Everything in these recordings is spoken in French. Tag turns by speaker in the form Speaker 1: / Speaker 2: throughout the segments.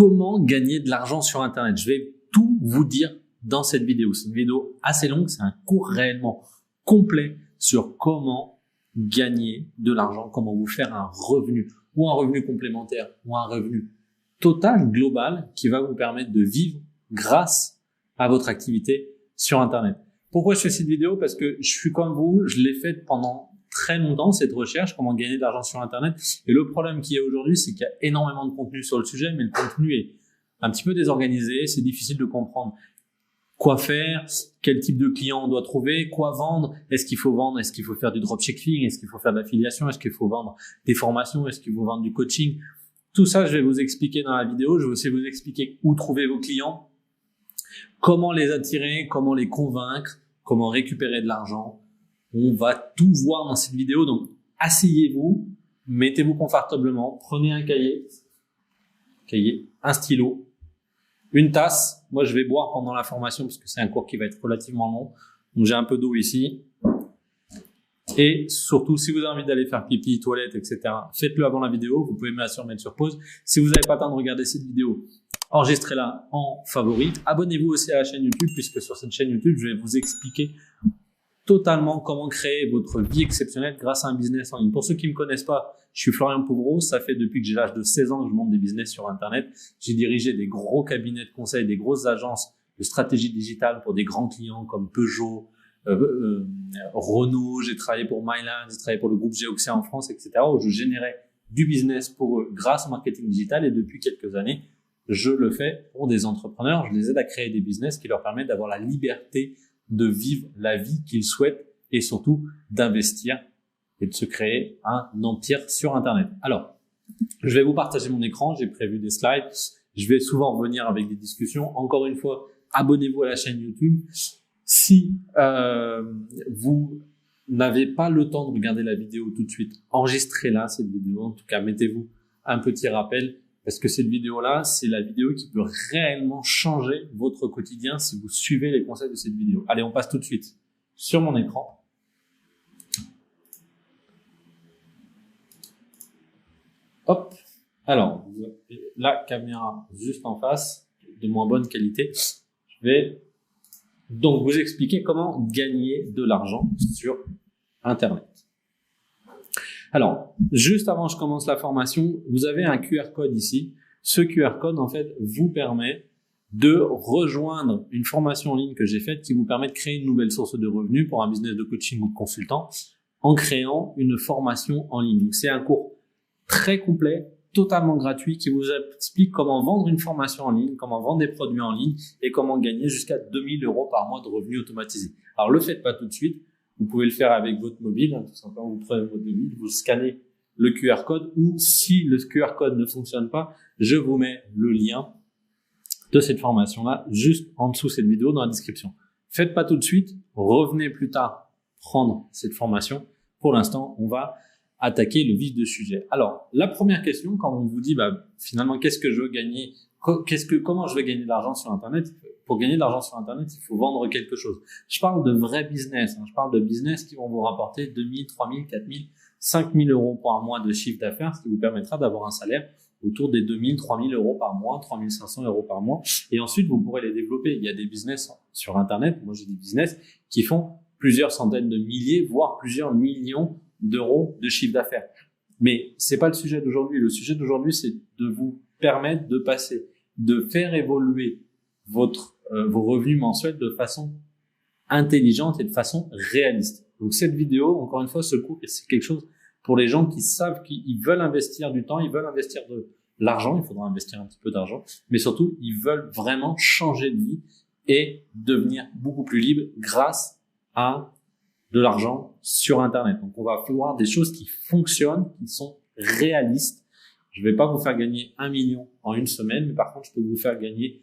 Speaker 1: comment gagner de l'argent sur Internet. Je vais tout vous dire dans cette vidéo. C'est une vidéo assez longue, c'est un cours réellement complet sur comment gagner de l'argent, comment vous faire un revenu ou un revenu complémentaire ou un revenu total, global, qui va vous permettre de vivre grâce à votre activité sur Internet. Pourquoi je fais cette vidéo? Parce que je suis comme vous, je l'ai faite pendant très longtemps, cette recherche, comment gagner de l'argent sur Internet. Et le problème qu'il y a aujourd'hui, c'est qu'il y a énormément de contenu sur le sujet, mais le contenu est un petit peu désorganisé, c'est difficile de comprendre quoi faire, quel type de client on doit trouver, quoi vendre, est-ce qu'il faut vendre, est-ce qu'il faut faire du dropshipping, est-ce qu'il faut faire de l'affiliation, est-ce qu'il faut vendre des formations, est-ce qu'il faut vendre du coaching. Tout ça, je vais vous expliquer dans la vidéo. Je vais aussi vous expliquer où trouver vos clients, comment les attirer, comment les convaincre, comment récupérer de l'argent. On va tout voir dans cette vidéo. Donc, asseyez-vous, mettez-vous confortablement, prenez un cahier, un stylo, une tasse. Moi, je vais boire pendant la formation parce que c'est un cours qui va être relativement long. Donc, j'ai un peu d'eau ici. Et surtout, si vous avez envie d'aller faire pipi, toilette, etc., faites-le avant la vidéo. Vous pouvez me la mettre sur pause. Si vous n'avez pas le temps de regarder cette vidéo, enregistrez-la en favori. Abonnez-vous aussi à la chaîne YouTube puisque sur cette chaîne YouTube, je vais vous expliquer totalement comment créer votre vie exceptionnelle grâce à un business en ligne. Pour ceux qui me connaissent pas, je suis Florian Pouvreau. Ça fait depuis que j'ai l'âge de 16 ans que je monte des business sur Internet. J'ai dirigé des gros cabinets de conseil, des grosses agences de stratégie digitale pour des grands clients comme Peugeot, Renault, j'ai travaillé pour Mylan, j'ai travaillé pour le groupe Geoxia en France, etc., où je générais du business pour eux grâce au marketing digital. Et depuis quelques années, je le fais pour des entrepreneurs. Je les aide à créer des business qui leur permettent d'avoir la liberté de vivre la vie qu'ils souhaitent et surtout d'investir et de se créer un empire sur Internet. Alors, je vais vous partager mon écran. J'ai prévu des slides. Je vais souvent revenir avec des discussions. Encore une fois, abonnez-vous à la chaîne YouTube. Si vous n'avez pas le temps de regarder la vidéo tout de suite, enregistrez-la, cette vidéo. En tout cas, mettez-vous un petit rappel parce que cette vidéo-là, c'est la vidéo qui peut réellement changer votre quotidien si vous suivez les conseils de cette vidéo. Allez, on passe tout de suite sur mon écran. Hop. Alors, vous avez la caméra juste en face, de moins bonne qualité. Je vais donc vous expliquer comment gagner de l'argent sur Internet. Alors, juste avant que je commence la formation, vous avez un QR code ici. Ce QR code, en fait, vous permet de rejoindre une formation en ligne que j'ai faite qui vous permet de créer une nouvelle source de revenus pour un business de coaching ou de consultant en créant une formation en ligne. Donc, c'est un cours très complet, totalement gratuit, qui vous explique comment vendre une formation en ligne, comment vendre des produits en ligne et comment gagner jusqu'à 2000 € par mois de revenus automatisés. Alors, le faites pas tout de suite. Vous pouvez le faire avec votre mobile, tout simplement. Vous prenez votre mobile, vous scannez le QR code ou si le QR code ne fonctionne pas, je vous mets le lien de cette formation-là juste en dessous de cette vidéo dans la description. Faites pas tout de suite. Revenez plus tard prendre cette formation. Pour l'instant, on va attaquer le vif du sujet. Alors, la première question, quand on vous dit, finalement, qu'est-ce que je veux gagner? Comment je vais gagner de l'argent sur Internet? Pour gagner de l'argent sur Internet, il faut vendre quelque chose. Je parle de vrais business. Je parle de business qui vont vous rapporter 2000, 3000, 4000, 5000 € par mois de chiffre d'affaires, ce qui vous permettra d'avoir un salaire autour des 2000, 3000 € par mois, 3500 € par mois. Et ensuite, vous pourrez les développer. Il y a des business sur Internet. Moi, j'ai des business qui font plusieurs centaines de milliers, voire plusieurs millions d'euros de chiffre d'affaires. Mais c'est pas le sujet d'aujourd'hui. Le sujet d'aujourd'hui, c'est de vous permettre de passer, de faire évoluer vos revenus mensuels de façon intelligente et de façon réaliste. Donc cette vidéo, encore une fois, ce cours, c'est quelque chose pour les gens qui savent qu'ils veulent investir du temps, ils veulent investir de l'argent, il faudra investir un petit peu d'argent, mais surtout, ils veulent vraiment changer de vie et devenir beaucoup plus libres grâce à de l'argent sur Internet. Donc on va voir des choses qui fonctionnent, qui sont réalistes. Je vais pas vous faire gagner 1 million en une semaine, mais par contre, je peux vous faire gagner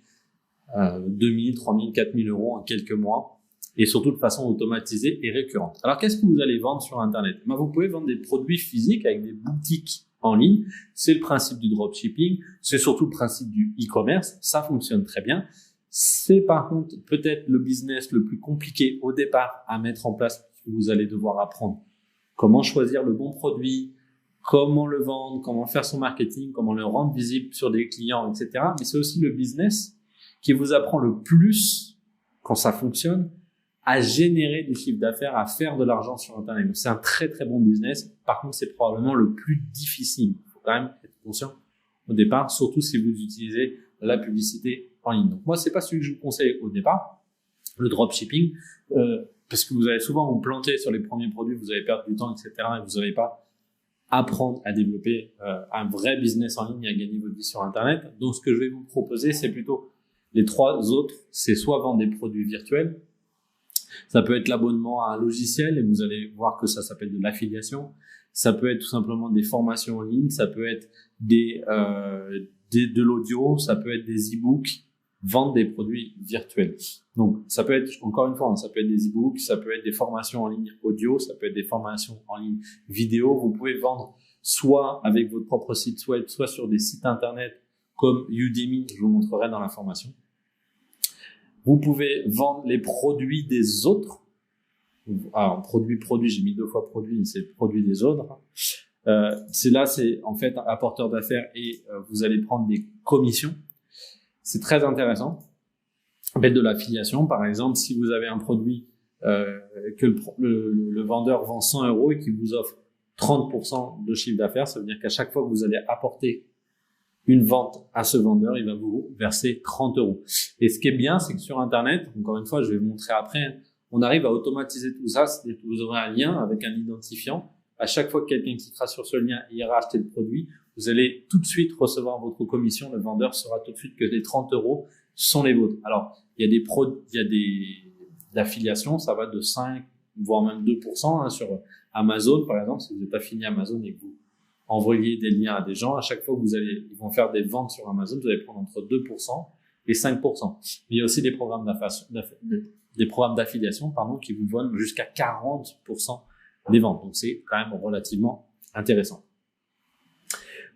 Speaker 1: 2000, 3000, 4000 € en quelques mois et surtout de façon automatisée et récurrente. Alors, qu'est-ce que vous allez vendre sur Internet? Vous pouvez vendre des produits physiques avec des boutiques en ligne. C'est le principe du dropshipping. C'est surtout le principe du e-commerce. Ça fonctionne très bien. C'est par contre peut-être le business le plus compliqué au départ à mettre en place. Vous allez devoir apprendre comment choisir le bon produit, comment le vendre, comment faire son marketing, comment le rendre visible sur des clients, etc. Mais c'est aussi le business qui vous apprend le plus, quand ça fonctionne, à générer du chiffre d'affaires, à faire de l'argent sur Internet. Donc, c'est un très très bon business. Par contre, c'est probablement le plus difficile. Il faut quand même être conscient au départ, surtout si vous utilisez la publicité en ligne. Donc moi, c'est pas celui que je vous conseille au départ, le dropshipping, parce que vous allez souvent vous planter sur les premiers produits, vous allez perdre du temps, etc. et vous n'allez pas apprendre à développer un vrai business en ligne et à gagner votre vie sur Internet. Donc ce que je vais vous proposer, c'est plutôt les trois autres. C'est soit vendre des produits virtuels, ça peut être l'abonnement à un logiciel et vous allez voir que ça s'appelle de l'affiliation. Ça peut être tout simplement des formations en ligne, ça peut être de l'audio, ça peut être des e-books, vendre des produits virtuels. Donc, ça peut être, encore une fois, ça peut être des e-books, ça peut être des formations en ligne audio, ça peut être des formations en ligne vidéo. Vous pouvez vendre soit avec votre propre site web, soit sur des sites internet comme Udemy, je vous montrerai dans la formation. Vous pouvez vendre les produits des autres. Alors, produit, j'ai mis 2 fois produit, c'est le produit des autres. C'est en fait un apporteur d'affaires et vous allez prendre des commissions. C'est très intéressant. En fait, de l'affiliation, par exemple, si vous avez un produit que le vendeur vend 100 € et qu'il vous offre 30% de chiffre d'affaires, ça veut dire qu'à chaque fois que vous allez apporter une vente à ce vendeur, il va vous verser 30 €. Et ce qui est bien, c'est que sur Internet, encore une fois, je vais vous montrer après, on arrive à automatiser tout ça, c'est-à-dire que vous aurez un lien avec un identifiant. À chaque fois que quelqu'un cliquera sur ce lien et ira acheter le produit, vous allez tout de suite recevoir votre commission. Le vendeur saura tout de suite que les 30 € sont les vôtres. Alors, il y a des affiliations, ça va de 5, voire même 2%, sur Amazon, par exemple. Si vous êtes affilié à Amazon et que vous envoyez des liens à des gens, à chaque fois que ils vont faire des ventes sur Amazon, vous allez prendre entre 2% et 5%. Mais il y a aussi des programmes d'affiliation, qui vous donnent jusqu'à 40% des ventes. Donc, c'est quand même relativement intéressant.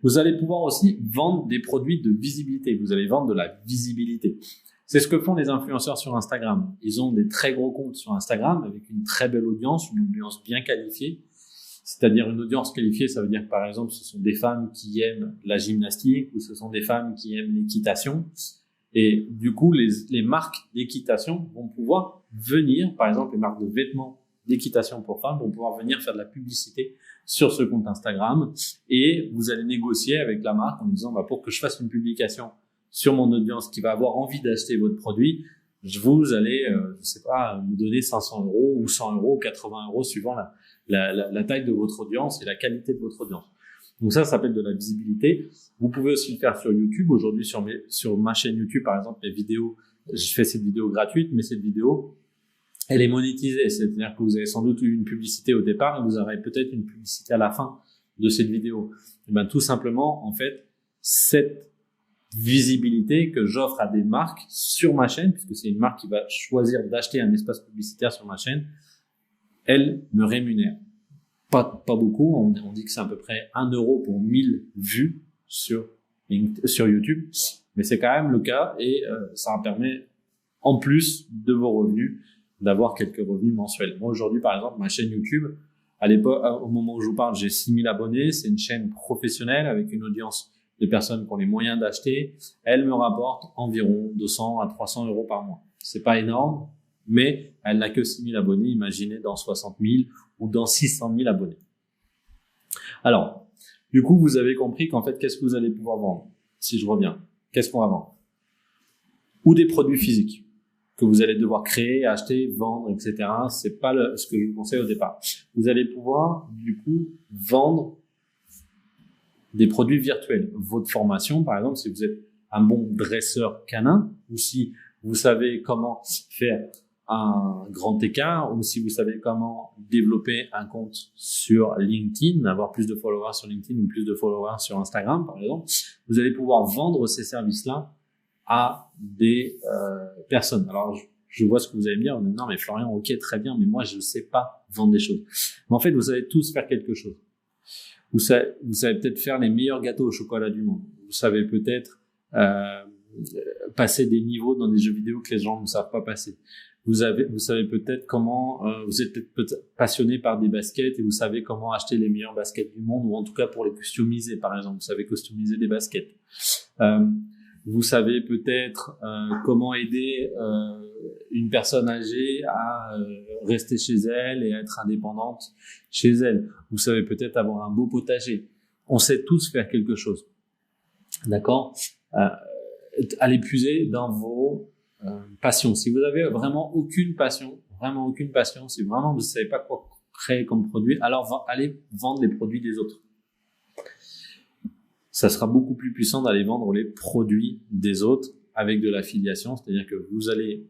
Speaker 1: Vous allez pouvoir aussi vendre des produits de visibilité. Vous allez vendre de la visibilité. C'est ce que font les influenceurs sur Instagram. Ils ont des très gros comptes sur Instagram avec une très belle audience, une audience bien qualifiée. C'est-à-dire une audience qualifiée, ça veut dire par exemple ce sont des femmes qui aiment la gymnastique ou ce sont des femmes qui aiment l'équitation. Et du coup, les marques d'équitation vont pouvoir venir, par exemple les marques de vêtements d'équitation pour femmes vont pouvoir venir faire de la publicité sur ce compte Instagram et vous allez négocier avec la marque en disant pour que je fasse une publication sur mon audience qui va avoir envie d'acheter votre produit, vous allez, me donner 500 € ou 100 € ou 80 € suivant la taille de votre audience et la qualité de votre audience. Donc ça s'appelle de la visibilité. Vous pouvez aussi le faire sur YouTube. Aujourd'hui, sur ma chaîne YouTube, par exemple, les vidéos, je fais cette vidéo gratuite, mais cette vidéo, elle est monétisée. C'est-à-dire que vous avez sans doute eu une publicité au départ et vous aurez peut-être une publicité à la fin de cette vidéo. Et tout simplement, en fait, cette visibilité que j'offre à des marques sur ma chaîne, puisque c'est une marque qui va choisir d'acheter un espace publicitaire sur ma chaîne, elle me rémunère. Pas beaucoup, on dit que c'est à peu près 1 € pour 1000 vues sur YouTube, mais c'est quand même le cas et ça permet, en plus de vos revenus, d'avoir quelques revenus mensuels. Moi aujourd'hui, par exemple, ma chaîne YouTube, à l'époque, au moment où je vous parle, j'ai 6000 abonnés, c'est une chaîne professionnelle avec une audience de personnes qui ont les moyens d'acheter. Elle me rapporte environ 200 à 300 € par mois. C'est pas énorme, mais elle n'a que 6000 abonnés, imaginez dans 60 000 ou dans 600 000 abonnés. Alors, du coup, vous avez compris qu'en fait, qu'est-ce que vous allez pouvoir vendre? Si je reviens, qu'est-ce qu'on va vendre? Ou des produits physiques que vous allez devoir créer, acheter, vendre, etc. C'est pas ce que je vous conseille au départ. Vous allez pouvoir, du coup, vendre des produits virtuels. Votre formation, par exemple, si vous êtes un bon dresseur canin, ou si vous savez comment faire un grand écart, ou si vous savez comment développer un compte sur LinkedIn, avoir plus de followers sur LinkedIn ou plus de followers sur Instagram, par exemple, vous allez pouvoir vendre ces services-là à des personnes. Alors, je vois ce que vous allez me dire. Non, mais Florian, ok, très bien, mais moi, je ne sais pas vendre des choses. Mais en fait, vous allez tous faire quelque chose. Vous savez peut-être faire les meilleurs gâteaux au chocolat du monde. Vous savez peut-être passer des niveaux dans des jeux vidéo que les gens ne savent pas passer. Vous savez peut-être comment, vous êtes peut-être passionné par des baskets et vous savez comment acheter les meilleurs baskets du monde, ou en tout cas pour les customiser, par exemple. Vous savez customiser des baskets. Vous savez peut-être comment aider une personne âgée à rester chez elle et à être indépendante chez elle. Vous savez peut-être avoir un beau potager. On sait tous faire quelque chose. D'accord? Allez puiser dans vos passions. Si vous avez vraiment aucune passion, si vraiment vous ne savez pas quoi créer comme produit, alors allez vendre les produits des autres. Ça sera beaucoup plus puissant d'aller vendre les produits des autres avec de l'affiliation, c'est-à-dire que vous allez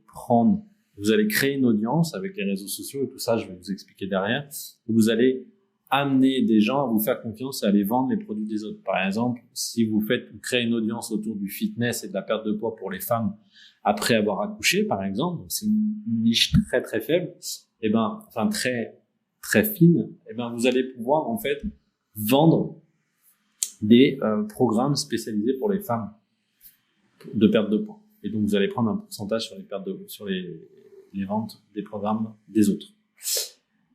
Speaker 1: créer une audience avec les réseaux sociaux et tout ça, je vais vous expliquer derrière. Vous allez amener des gens à vous faire confiance et à aller vendre les produits des autres. Par exemple, si vous créez une audience autour du fitness et de la perte de poids pour les femmes après avoir accouché, par exemple, donc c'est une niche très très faible, très très fine, vous allez pouvoir en fait vendre des programmes spécialisés pour les femmes de perte de poids. Et donc vous allez prendre un pourcentage sur les ventes des programmes des autres.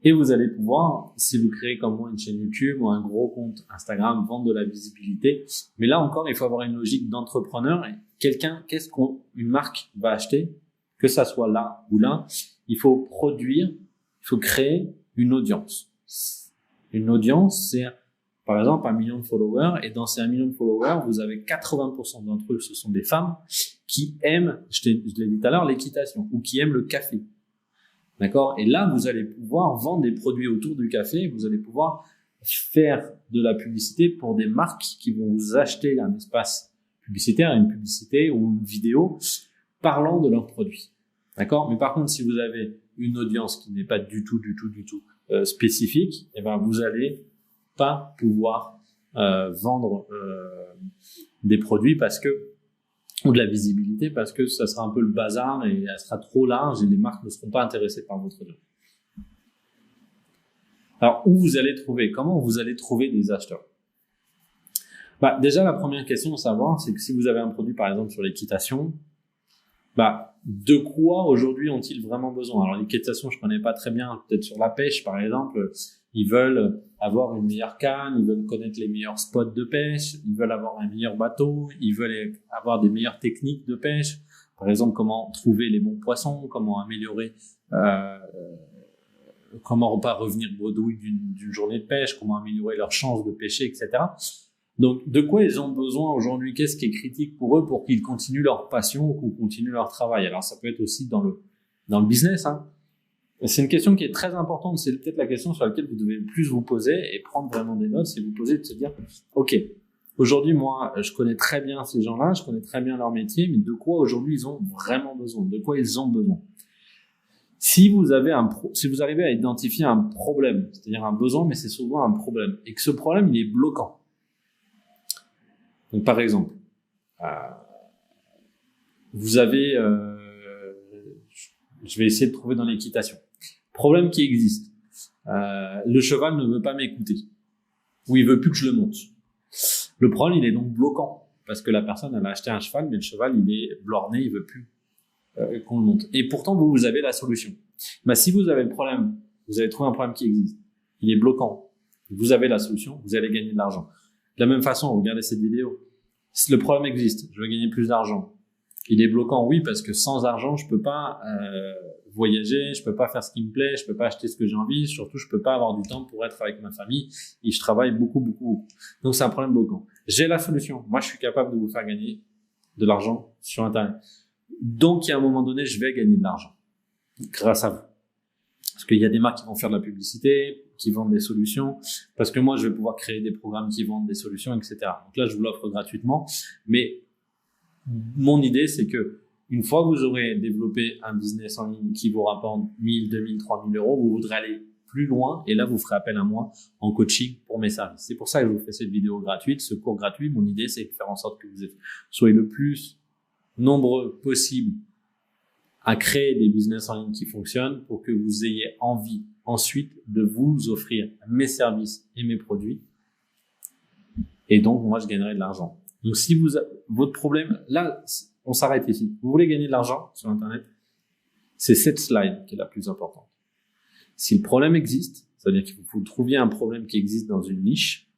Speaker 1: Et vous allez pouvoir, si vous créez comme moi une chaîne YouTube ou un gros compte Instagram, vendre de la visibilité. Mais là encore, il faut avoir une logique d'entrepreneur. Et une marque va acheter, que ça soit là ou là, il faut créer une audience. Une audience, c'est par exemple 1 million de followers. Et dans ces 1 million de followers, vous avez 80% d'entre eux, ce sont des femmes qui aiment, je l'ai dit tout à l'heure, l'équitation ou qui aiment le café. D'accord? Et là, vous allez pouvoir vendre des produits autour du café. Vous allez pouvoir faire de la publicité pour des marques qui vont vous acheter un espace publicitaire, une publicité ou une vidéo parlant de leurs produits. D'accord? Mais par contre, si vous avez une audience qui n'est pas du tout spécifique, vous allez pas pouvoir vendre des produits ou de la visibilité parce que ça sera un peu le bazar et elle sera trop large et les marques ne seront pas intéressées par votre audience. Alors, comment vous allez trouver des acheteurs? Déjà, la première question à savoir, c'est que si vous avez un produit, par exemple, sur l'équitation, de quoi aujourd'hui ont-ils vraiment besoin? Alors, l'équitation, je connais pas très bien, peut-être sur la pêche, par exemple, ils veulent avoir une meilleure canne, ils veulent connaître les meilleurs spots de pêche, ils veulent avoir un meilleur bateau, ils veulent avoir des meilleures techniques de pêche. Par exemple, comment trouver les bons poissons, comment améliorer, comment pas revenir bredouille d'une journée de pêche, comment améliorer leurs chances de pêcher, etc. Donc, de quoi ils ont besoin aujourd'hui? Qu'est-ce qui est critique pour eux pour qu'ils continuent leur passion ou qu'ils continuent leur travail? Alors, ça peut être aussi dans le business, hein. C'est une question qui est très importante. C'est peut-être la question sur laquelle vous devez le plus vous poser et prendre vraiment des notes. C'est vous poser de se dire, OK, aujourd'hui, moi, je connais très bien ces gens-là, je connais très bien leur métier, mais de quoi aujourd'hui ils ont vraiment besoin? De quoi ils ont besoin? Si vous arrivez à identifier un problème, c'est-à-dire un besoin, mais c'est souvent un problème, et que ce problème, il est bloquant. Donc, par exemple, vous avez, je vais essayer de trouver dans l'équitation. Problème qui existe. Le cheval ne veut pas m'écouter. Ou il veut plus que je le monte. Le problème, il est donc bloquant. Parce que la personne, elle a acheté un cheval, mais le cheval, il est borné, il veut plus qu'on le monte. Et pourtant, vous avez la solution. Si vous avez le problème, vous avez trouvé un problème qui existe, il est bloquant, vous avez la solution, vous allez gagner de l'argent. De la même façon, regardez cette vidéo. Si le problème existe, je veux gagner plus d'argent. Il est bloquant, oui, parce que sans argent, je peux pas voyager, je peux pas faire ce qui me plaît, je peux pas acheter ce que j'ai envie, surtout je peux pas avoir du temps pour être avec ma famille et je travaille beaucoup. Donc c'est un problème bloquant. J'ai la solution. Moi, je suis capable de vous faire gagner de l'argent sur Internet. Donc, à un moment donné, je vais gagner de l'argent grâce à vous. Parce qu'il y a des marques qui vont faire de la publicité, qui vendent des solutions, parce que moi, je vais pouvoir créer des programmes qui vendent des solutions, etc. Donc là, je vous l'offre gratuitement, mais mon idée, c'est que une fois que vous aurez développé un business en ligne qui vous rapporte 1000, 2000, 3000 euros, vous voudrez aller plus loin et là, vous ferez appel à moi en coaching pour mes services. C'est pour ça que je vous fais cette vidéo gratuite, ce cours gratuit. Mon idée, c'est de faire en sorte que vous soyez le plus nombreux possible à créer des business en ligne qui fonctionnent pour que vous ayez envie ensuite de vous offrir mes services et mes produits. Et donc, moi, je gagnerai de l'argent. Donc, si votre problème, là, on s'arrête ici. Vous voulez gagner de l'argent sur Internet? C'est cette slide qui est la plus importante. Si le problème existe, c'est-à-dire qu'il faut trouver un problème qui existe dans une niche,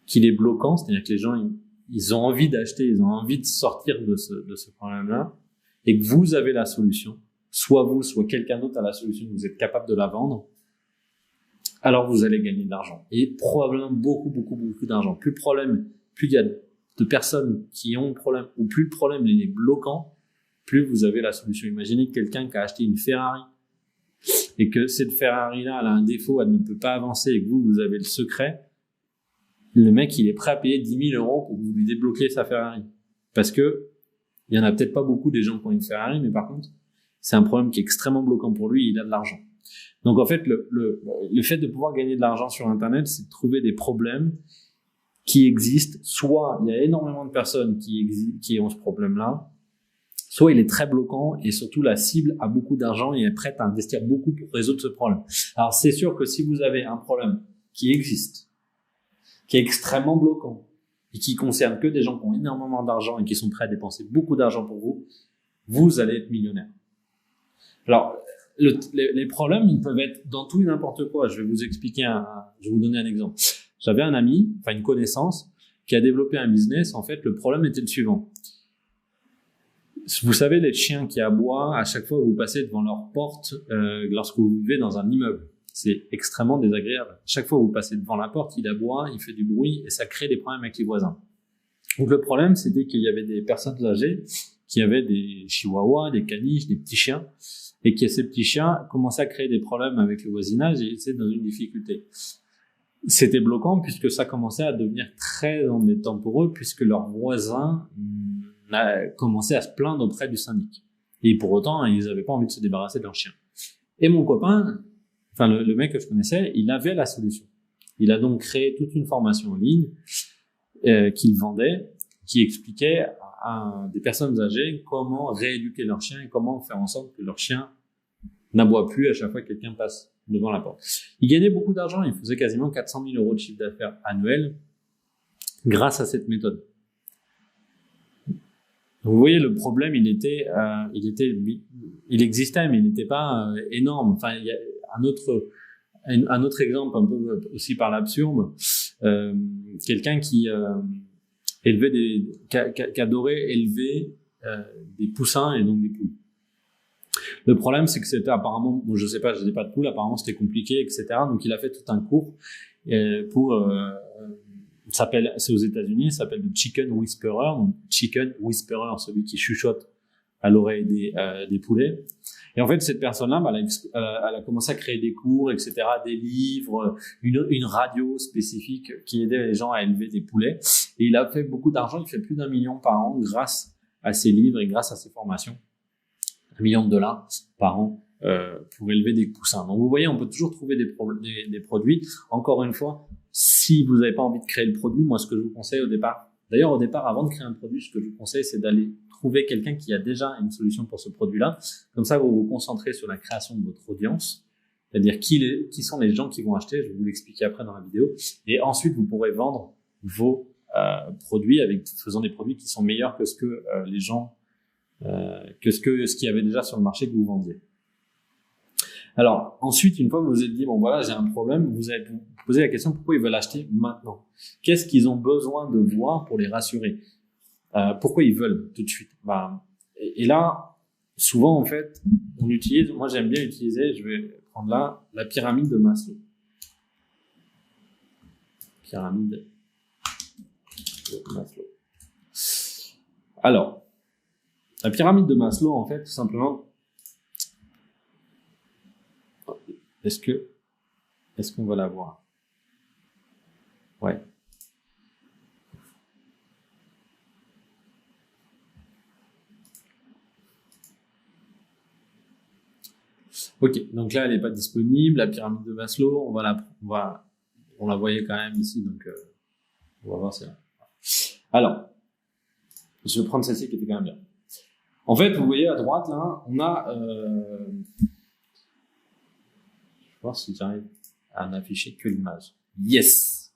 Speaker 1: qu'il est bloquant, c'est-à-dire que les gens, ils ont envie d'acheter, ils ont envie de sortir de ce problème-là, et que vous avez la solution, soit vous, soit quelqu'un d'autre a la solution, vous êtes capable de la vendre, alors vous allez gagner de l'argent. Et probablement beaucoup d'argent. Plus il y a de personnes qui ont le problème, ou plus le problème il est bloquant, plus vous avez la solution. Imaginez quelqu'un qui a acheté une Ferrari, et que cette Ferrari-là, elle a un défaut, elle ne peut pas avancer, et que vous avez le secret, le mec, il est prêt à payer 10 000 € pour que vous lui débloquiez sa Ferrari. Parce que, il y en a peut-être pas beaucoup des gens qui ont une Ferrari, mais par contre, c'est un problème qui est extrêmement bloquant pour lui, il a de l'argent. Donc en fait, le fait de pouvoir gagner de l'argent sur Internet, c'est de trouver des problèmes qui existent. Soit il y a énormément de personnes qui ont ce problème-là, soit il est très bloquant et surtout la cible a beaucoup d'argent et est prête à investir beaucoup pour résoudre ce problème. Alors c'est sûr que si vous avez un problème qui existe, qui est extrêmement bloquant et qui concerne que des gens qui ont énormément d'argent et qui sont prêts à dépenser beaucoup d'argent pour vous, vous allez être millionnaire. Alors, les problèmes, ils peuvent être dans tout et n'importe quoi. Je vais vous expliquer je vais vous donner un exemple. J'avais un ami, une connaissance, qui a développé un business. En fait, le problème était le suivant. Vous savez, les chiens qui aboient à chaque fois que vous passez devant leur porte, lorsque vous vivez dans un immeuble. C'est extrêmement désagréable. Chaque fois que vous passez devant la porte, il aboie, il fait du bruit et ça crée des problèmes avec les voisins. Donc le problème, c'était qu'il y avait des personnes âgées qui avaient des chihuahuas, des caniches, des petits chiens, et que ces petits chiens commençaient à créer des problèmes avec le voisinage et étaient dans une difficulté. C'était bloquant puisque ça commençait à devenir très embêtant pour eux puisque leurs voisins commençaient à se plaindre auprès du syndic. Et pour autant, ils n'avaient pas envie de se débarrasser de leurs chiens. Et mon copain, le mec que je connaissais, il avait la solution. Il a donc créé toute une formation en ligne qu'il vendait, qui expliquait à des personnes âgées comment rééduquer leur chien et comment faire en sorte que leur chien n'aboie plus à chaque fois que quelqu'un passe devant la porte. Il gagnait beaucoup d'argent, il faisait quasiment 400 000 € de chiffre d'affaires annuel grâce à cette méthode. Vous voyez, le problème, il existait, mais il n'était pas énorme. Il y a un autre exemple, un peu aussi par l'absurde, quelqu'un qui adorait élever des poussins et donc des poules. Le problème, c'est que c'était apparemment, je sais pas, je n'ai pas de poules, apparemment c'était compliqué, etc. Donc il a fait tout un cours c'est aux États-Unis, ça s'appelle le Chicken Whisperer. Donc Chicken Whisperer, celui qui chuchote à l'oreille des poulets. Et en fait, cette personne-là, elle a commencé à créer des cours, etc., des livres, une radio spécifique qui aidait les gens à élever des poulets. Et il a fait beaucoup d'argent, il fait plus d'1 million par an grâce à ses livres et grâce à ses formations. $1 million par an pour élever des poussins. Donc vous voyez, on peut toujours trouver des produits. Encore une fois, si vous n'avez pas envie de créer le produit, moi ce que je vous conseille au départ, avant de créer un produit, ce que je vous conseille, c'est d'aller trouver quelqu'un qui a déjà une solution pour ce produit-là. Comme ça, vous vous concentrez sur la création de votre audience, c'est-à-dire qui sont les gens qui vont acheter. Je vais vous l'expliquer après dans la vidéo. Et ensuite, vous pourrez vendre vos produits faisant des produits qui sont meilleurs que ce que les gens ce qu'il y avait déjà sur le marché que vous vendiez. Alors, ensuite, une fois que vous vous êtes dit, bon voilà, j'ai un problème, vous allez vous poser la question, pourquoi ils veulent acheter maintenant? Qu'est-ce qu'ils ont besoin de voir pour les rassurer? Pourquoi ils veulent tout de suite? Et là, souvent, en fait, moi j'aime bien utiliser, je vais prendre là, la pyramide de Maslow. Pyramide de Maslow. Alors, la pyramide de Maslow, en fait, tout simplement, est-ce qu'on va la voir? Ouais. Ok, donc là, elle n'est pas disponible. La pyramide de Maslow, on la voyait quand même ici, donc on va voir ça. Alors, je vais prendre celle-ci qui était quand même bien. En fait, vous voyez à droite, là, on a... je vais voir si j'arrive à n'afficher que l'image. Yes!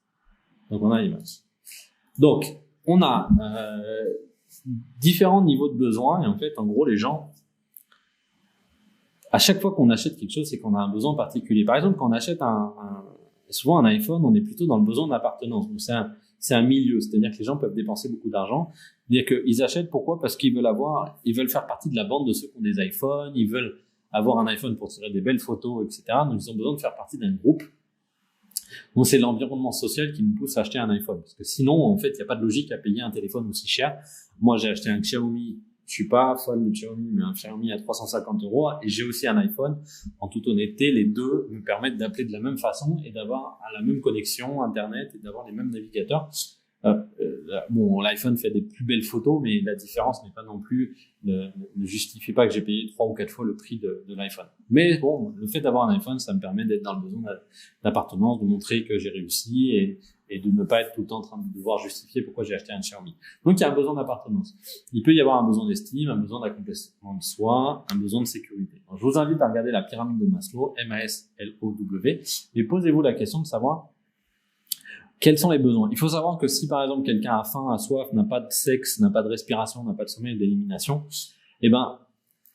Speaker 1: Donc, on a l'image. Donc, on a différents niveaux de besoins. Et en fait, en gros, les gens, à chaque fois qu'on achète quelque chose, c'est qu'on a un besoin particulier. Par exemple, quand on achète souvent un iPhone, on est plutôt dans le besoin d'appartenance. Donc, c'est un milieu. C'est-à-dire que les gens peuvent dépenser beaucoup d'argent. C'est-à-dire qu'ils achètent, pourquoi? Parce qu'ils veulent faire partie de la bande de ceux qui ont des iPhones, ils veulent avoir un iPhone pour tirer des belles photos, etc. Donc, ils ont besoin de faire partie d'un groupe. Donc, c'est l'environnement social qui nous pousse à acheter un iPhone. Parce que sinon, en fait, il n'y a pas de logique à payer un téléphone aussi cher. Moi, j'ai acheté un Xiaomi. Je suis pas fan de Xiaomi, mais un Xiaomi à 350 €. Et j'ai aussi un iPhone. En toute honnêteté, les deux me permettent d'appeler de la même façon et d'avoir la même connexion Internet et d'avoir les mêmes navigateurs. Bon, l'iPhone fait des plus belles photos, mais la différence n'est pas non plus, ne justifie pas que j'ai payé 3 ou 4 fois le prix de l'iPhone. Mais bon, le fait d'avoir un iPhone, ça me permet d'être dans le besoin d'appartenance, de montrer que j'ai réussi et de ne pas être tout le temps en train de devoir justifier pourquoi j'ai acheté un Xiaomi. Donc, il y a un besoin d'appartenance. Il peut y avoir un besoin d'estime, un besoin d'accomplissement de soi, un besoin de sécurité. Donc, je vous invite à regarder la pyramide de Maslow, M-A-S-L-O-W, et posez-vous la question de savoir quels sont les besoins. Il faut savoir que si, par exemple, quelqu'un a faim, a soif, n'a pas de sexe, n'a pas de respiration, n'a pas de sommeil, d'élimination, eh ben,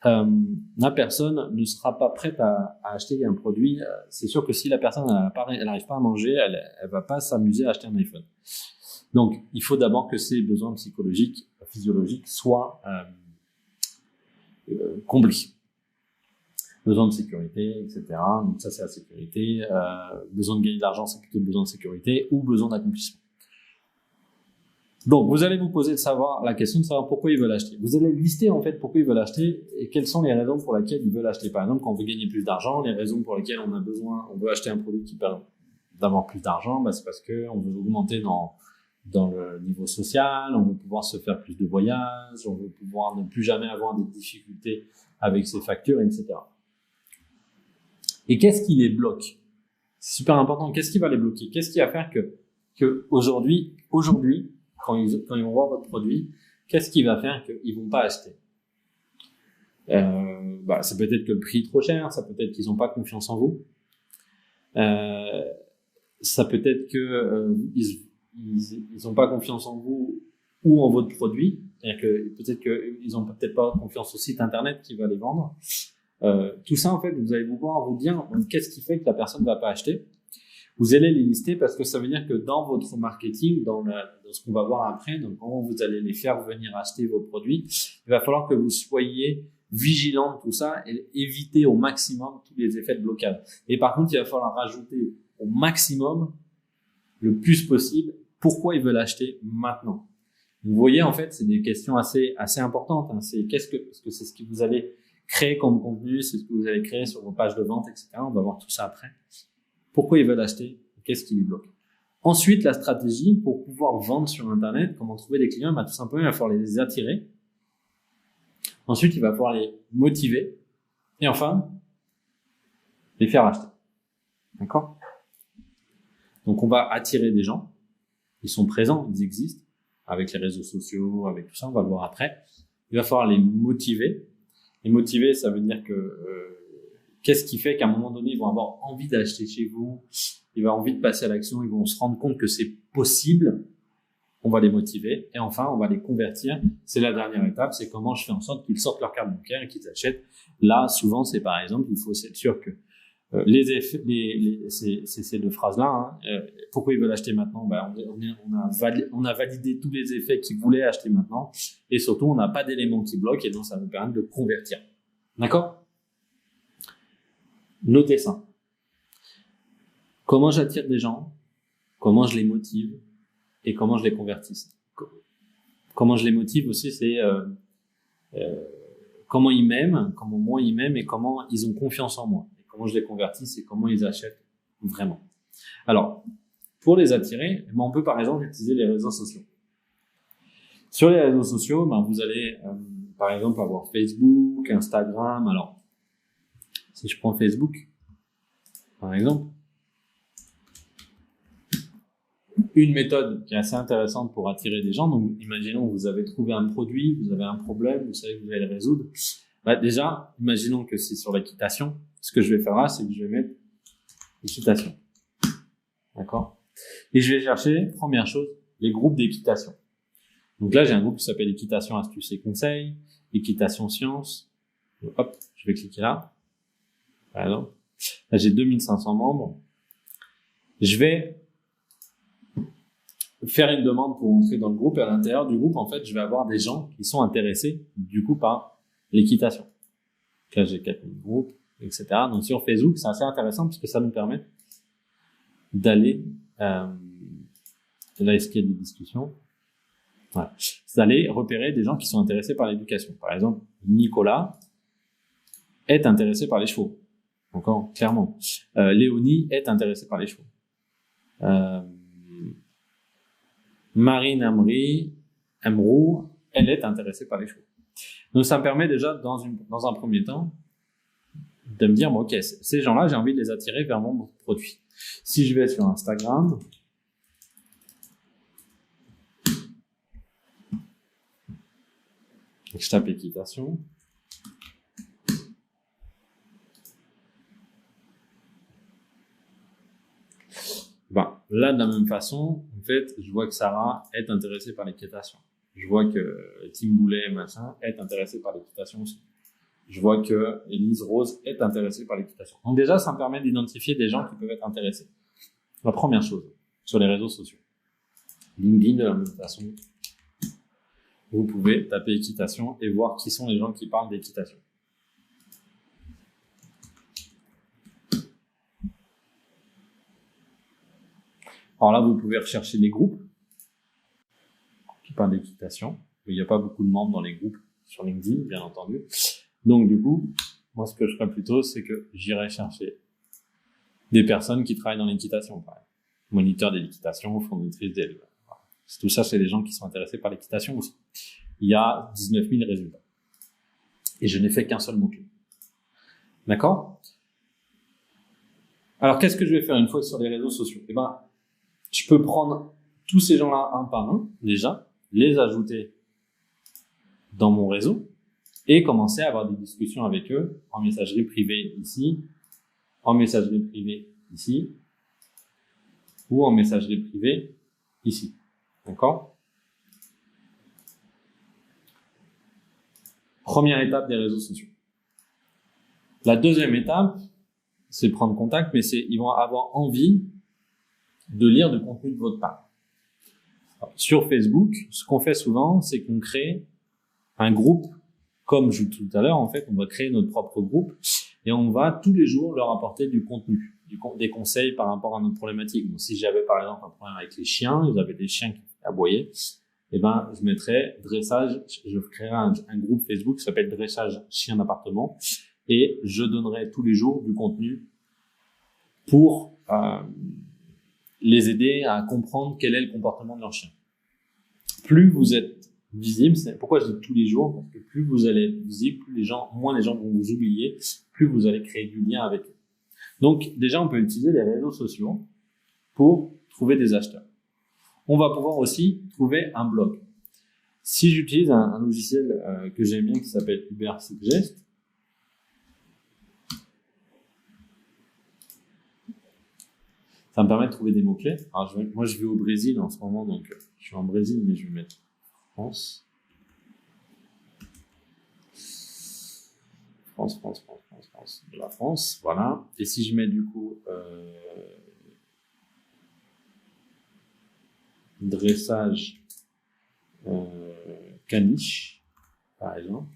Speaker 1: la personne ne sera pas prête à acheter un produit. C'est sûr que si la personne elle n'arrive pas à manger, elle va pas s'amuser à acheter un iPhone. Donc, il faut d'abord que ces besoins psychologiques, physiologiques soient comblés. Besoin de sécurité, etc. Donc ça, c'est la sécurité. Besoin de gagner de l'argent, c'est plutôt besoin de sécurité ou besoin d'accomplissement. Donc, vous allez vous poser la question de savoir pourquoi ils veulent acheter. Vous allez lister, en fait, pourquoi ils veulent acheter et quelles sont les raisons pour lesquelles ils veulent acheter. Par exemple, quand on veut gagner plus d'argent, les raisons pour lesquelles on veut acheter un produit qui permet d'avoir plus d'argent, c'est parce que on veut augmenter dans le niveau social, on veut pouvoir se faire plus de voyages, on veut pouvoir ne plus jamais avoir des difficultés avec ses factures, etc. Et qu'est-ce qui les bloque? C'est super important. Qu'est-ce qui va les bloquer? Qu'est-ce qui va faire que aujourd'hui, quand ils vont voir votre produit, qu'est-ce qui va faire qu'ils vont pas acheter? Ça peut être que le prix est trop cher, ça peut être qu'ils n'ont pas confiance en vous, ça peut être que ils ont pas confiance en vous ou en votre produit, c'est-à-dire que peut-être qu'ils ont peut-être pas confiance au site internet qui va les vendre. Tout ça, en fait, vous allez pouvoir vous dire qu'est-ce qui fait que la personne ne va pas acheter. Vous allez les lister parce que ça veut dire que dans votre marketing, dans ce qu'on va voir après, donc comment vous allez les faire venir acheter vos produits, il va falloir que vous soyez vigilant de tout ça et éviter au maximum tous les effets de blocage. Et par contre, il va falloir rajouter au maximum, le plus possible, pourquoi ils veulent acheter maintenant. Vous voyez, en fait, c'est des questions assez importantes. Hein. Parce que c'est ce que vous allez créer comme contenu, c'est ce que vous allez créer sur vos pages de vente, etc. On va voir tout ça après. Pourquoi ils veulent acheter? Qu'est-ce qui les bloque? Ensuite, la stratégie pour pouvoir vendre sur Internet, comment trouver des clients, tout simplement, il va falloir les attirer. Ensuite, il va falloir les motiver. Et enfin, les faire acheter. D'accord? Donc, on va attirer des gens. Ils sont présents, ils existent. Avec les réseaux sociaux, avec tout ça, on va le voir après. Il va falloir les motiver. Les motiver, ça veut dire que qu'est-ce qui fait qu'à un moment donné, ils vont avoir envie d'acheter chez vous, ils vont avoir envie de passer à l'action, ils vont se rendre compte que c'est possible. On va les motiver et enfin, on va les convertir. C'est la dernière étape, c'est comment je fais en sorte qu'ils sortent leur carte bancaire et qu'ils achètent. Là, souvent, c'est par exemple, il faut être sûr que ces deux phrases-là, pourquoi ils veulent acheter maintenant? On a validé tous les effets qu'ils voulaient acheter maintenant et surtout, on n'a pas d'éléments qui bloquent et donc ça nous permet de convertir. D'accord? Notez ça. Comment j'attire des gens? Comment je les motive? Et comment je les convertis? Comment je les motive aussi, c'est comment ils m'aiment, comment moi ils m'aiment et comment ils ont confiance en moi. Et comment je les convertis, c'est comment ils achètent vraiment. Alors, pour les attirer, on peut par exemple utiliser les réseaux sociaux. Sur les réseaux sociaux, vous allez par exemple avoir Facebook, Instagram. Alors, si je prends Facebook, par exemple, une méthode qui est assez intéressante pour attirer des gens. Donc, imaginons que vous avez trouvé un produit, vous avez un problème, vous savez que vous allez le résoudre. Déjà, imaginons que c'est sur l'équitation. Ce que je vais faire là, c'est que je vais mettre équitation. D'accord? Et je vais chercher, première chose, les groupes d'équitation. Donc là, j'ai un groupe qui s'appelle équitation, astuces et conseils, équitation sciences. Hop, je vais cliquer là. Par exemple. Là, j'ai 2500 membres. Je vais faire une demande pour entrer dans le groupe et à l'intérieur du groupe, en fait, je vais avoir des gens qui sont intéressés, du coup, par l'équitation. Là, j'ai 4000 groupes, etc. Donc, sur Facebook, c'est assez intéressant parce que ça nous permet d'aller, là, est-ce qu'il y a des discussions? Voilà. C'est d'aller repérer des gens qui sont intéressés par l'éducation. Par exemple, Nicolas est intéressé par les chevaux. Encore, clairement. Léonie est intéressée par les chevaux. Marine Amrou, elle est intéressée par les chevaux. Donc, ça me permet déjà, dans un premier temps, de me dire, bon, ok, ces gens-là, j'ai envie de les attirer vers mon produit. Si je vais sur Instagram, je tape équitation. Bon, là, de la même façon, en fait, je vois que Sarah est intéressée par l'équitation. Je vois que Tim Boulet, machin, est intéressé par l'équitation aussi. Je vois que Elise Rose est intéressée par l'équitation. Donc déjà, ça me permet d'identifier des gens qui peuvent être intéressés. La première chose, sur les réseaux sociaux. LinkedIn, de la même façon, vous pouvez taper équitation et voir qui sont les gens qui parlent d'équitation. Alors là, vous pouvez rechercher des groupes qui parlent d'équitation. Il n'y a pas beaucoup de membres dans les groupes sur LinkedIn, bien entendu. Donc du coup, moi, ce que je ferais plutôt, c'est que j'irais chercher des personnes qui travaillent dans l'équitation, par exemple. Moniteur de l'équitation, fournitrice d'élevage. Voilà. Tout ça, c'est des gens qui sont intéressés par l'équitation aussi. Il y a 19 000 résultats. Et je n'ai fait qu'un seul mot-clé. D'accord? Alors, qu'est-ce que je vais faire une fois sur les réseaux sociaux? Eh ben, je peux prendre tous ces gens-là un par un, déjà, les ajouter dans mon réseau et commencer à avoir des discussions avec eux en messagerie privée ici, en messagerie privée ici, ou en messagerie privée ici. D'accord? Première étape des réseaux sociaux. La deuxième étape, c'est prendre contact, mais ils vont avoir envie de lire du contenu de votre part. Sur Facebook, ce qu'on fait souvent, c'est qu'on crée un groupe, comme je disais tout à l'heure, en fait, on va créer notre propre groupe et on va tous les jours leur apporter du contenu, des conseils par rapport à notre problématique. Donc, si j'avais par exemple un problème avec les chiens, ils avaient des chiens qui aboyaient, eh ben, je mettrais dressage, je créerais un groupe Facebook qui s'appelle dressage chien d'appartement et je donnerai tous les jours du contenu pour les aider à comprendre quel est le comportement de leur chien. Plus vous êtes visible, c'est pourquoi je dis tous les jours, parce que plus vous allez être visible, moins les gens vont vous oublier, plus vous allez créer du lien avec eux. Donc, déjà, on peut utiliser les réseaux sociaux pour trouver des acheteurs. On va pouvoir aussi trouver un blog. Si j'utilise un logiciel que j'aime bien qui s'appelle Ubersuggest, ça me permet de trouver des mots-clés. Alors, moi, je vais au Brésil en ce moment, donc je suis en Brésil, mais je vais mettre France. De la France, voilà. Et si je mets du coup dressage caniche, par exemple.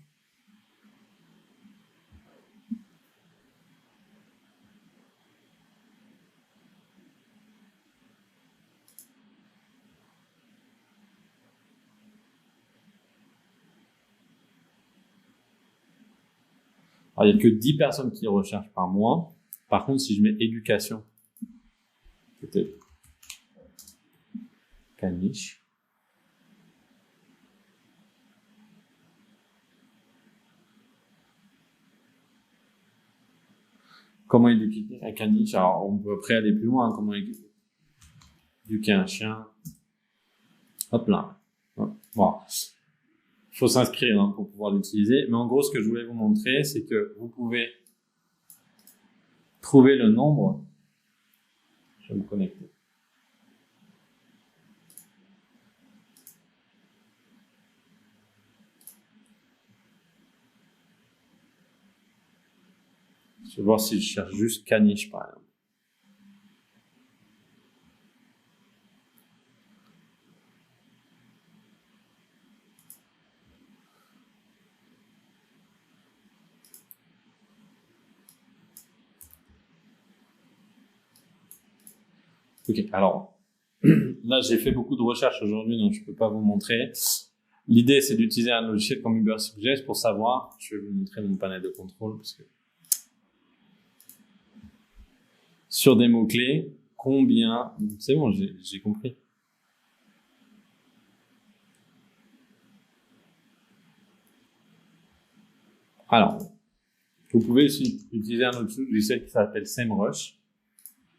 Speaker 1: Alors, il n'y a que 10 personnes qui recherchent par mois. Par contre, si je mets éducation, peut-être caniche. Comment éduquer un caniche? Alors, on peut après aller plus loin. Comment éduquer un chien? Hop là. Bon. Il faut s'inscrire pour pouvoir l'utiliser. Mais en gros, ce que je voulais vous montrer, c'est que vous pouvez trouver le nombre. Je vais me connecter. Je vais voir si je cherche juste caniche, par exemple. Ok, alors là j'ai fait beaucoup de recherches aujourd'hui, donc je peux pas vous montrer. L'idée c'est d'utiliser un logiciel comme Ubersuggest pour savoir. Je vais vous montrer mon panel de contrôle parce que sur des mots clés, combien. C'est bon, j'ai compris. Alors, vous pouvez aussi utiliser un autre logiciel qui s'appelle SEMrush,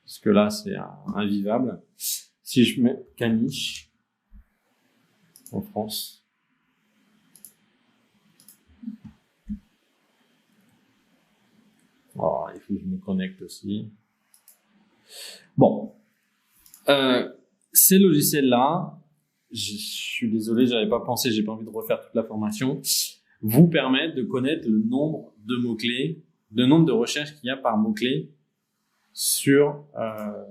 Speaker 1: parce que là c'est invivable. Si je mets caniche en France, oh, il faut que je me connecte aussi. Bon, ces logiciels-là, je suis désolé, j'avais pas pensé, j'ai pas envie de refaire toute la formation, vous permettent de connaître le nombre de mots-clés, le nombre de recherches qu'il y a par mot-clé sur un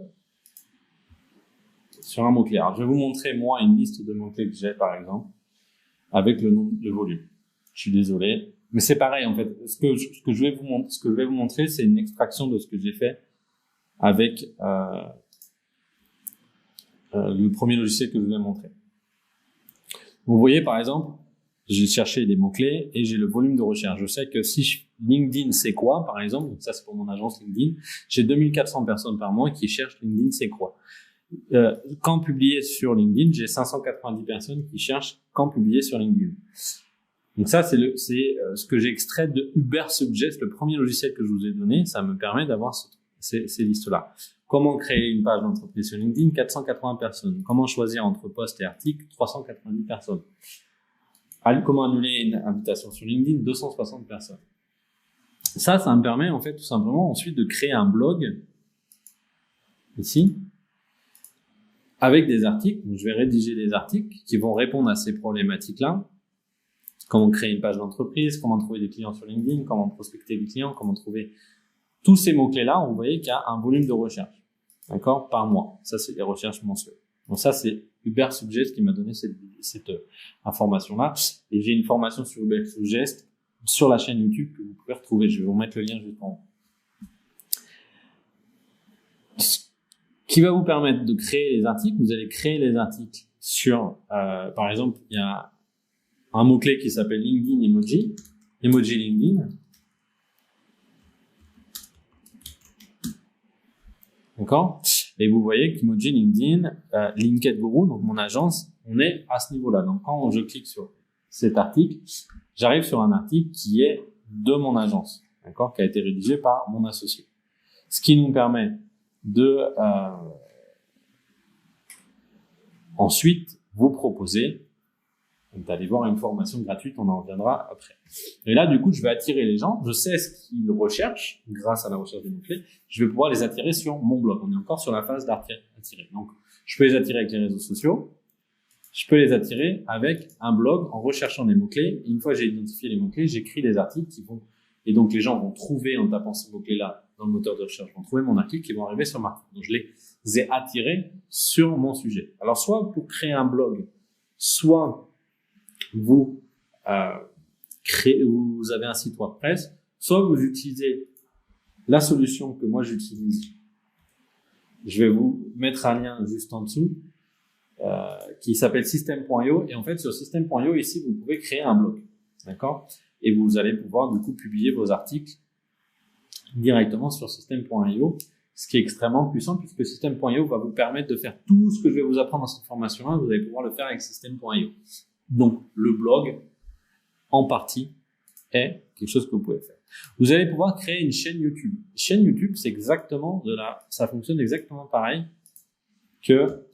Speaker 1: mot-clé. Alors, je vais vous montrer, moi, une liste de mots-clés que j'ai, par exemple, avec le volume. Je suis désolé. Mais c'est pareil, en fait. Ce que je vais vous montrer, c'est une extraction de ce que j'ai fait avec le premier logiciel que je vous ai montré. Vous voyez, par exemple, j'ai cherché des mots-clés et j'ai le volume de recherche. Je sais que si LinkedIn c'est quoi, par exemple, donc ça c'est pour mon agence LinkedIn, j'ai 2400 personnes par mois qui cherchent LinkedIn c'est quoi. Quand publié sur LinkedIn, j'ai 590 personnes qui cherchent quand publié sur LinkedIn. Donc ça, c'est ce que j'ai extrait de Ubersuggest, le premier logiciel que je vous ai donné. Ça me permet d'avoir ces listes-là. Comment créer une page d'entreprise sur LinkedIn? 480 personnes. Comment choisir entre posts et articles? 390 personnes. Comment annuler une invitation sur LinkedIn? 260 personnes. Ça me permet en fait tout simplement ensuite de créer un blog ici avec des articles. Donc, je vais rédiger des articles qui vont répondre à ces problématiques-là. Comment créer une page d'entreprise, comment trouver des clients sur LinkedIn, comment prospecter des clients, comment trouver tous ces mots-clés-là. Vous voyez qu'il y a un volume de recherche, d'accord, par mois. Ça, c'est des recherches mensuelles. Donc ça, c'est Ubersuggest qui m'a donné cette information-là. Et j'ai une formation sur Ubersuggest sur la chaîne YouTube que vous pouvez retrouver. Je vais vous mettre le lien juste en haut. Qui va vous permettre de créer les articles. Vous allez créer les articles sur, par exemple, il y a un mot-clé qui s'appelle LinkedIn Emoji, Emoji LinkedIn. D'accord? Et vous voyez qu'Emoji LinkedIn, Linked Guru, donc mon agence, on est à ce niveau-là. Donc quand je clique sur cet article, j'arrive sur un article qui est de mon agence, d'accord, qui a été rédigé par mon associé. Ce qui nous permet de ensuite vous proposer d'aller voir une formation gratuite, on en reviendra après. Et là, du coup, je vais attirer les gens, je sais ce qu'ils recherchent grâce à la recherche des mots-clés, je vais pouvoir les attirer sur mon blog. On est encore sur la phase d'attirer. Donc, je peux les attirer avec les réseaux sociaux, je peux les attirer avec un blog en recherchant des mots-clés. Une fois que j'ai identifié les mots-clés, j'écris les articles qui vont, et donc les gens vont trouver en tapant ces mots-clés-là dans le moteur de recherche, vont trouver mon article qui vont arriver sur ma article. Donc, je les ai attirés sur mon sujet. Alors, soit pour créer un blog, soit vous vous avez un site WordPress, soit vous utilisez la solution que moi j'utilise. Je vais vous mettre un lien juste en dessous qui s'appelle System.io, et en fait sur System.io ici vous pouvez créer un blog, d'accord, et vous allez pouvoir du coup publier vos articles directement sur System.io, ce qui est extrêmement puissant puisque System.io va vous permettre de faire tout ce que je vais vous apprendre dans cette formation-là, vous allez pouvoir le faire avec System.io. Donc, le blog, en partie, est quelque chose que vous pouvez faire. Vous allez pouvoir créer une chaîne YouTube. Une chaîne YouTube, c'est exactement ça fonctionne exactement pareil que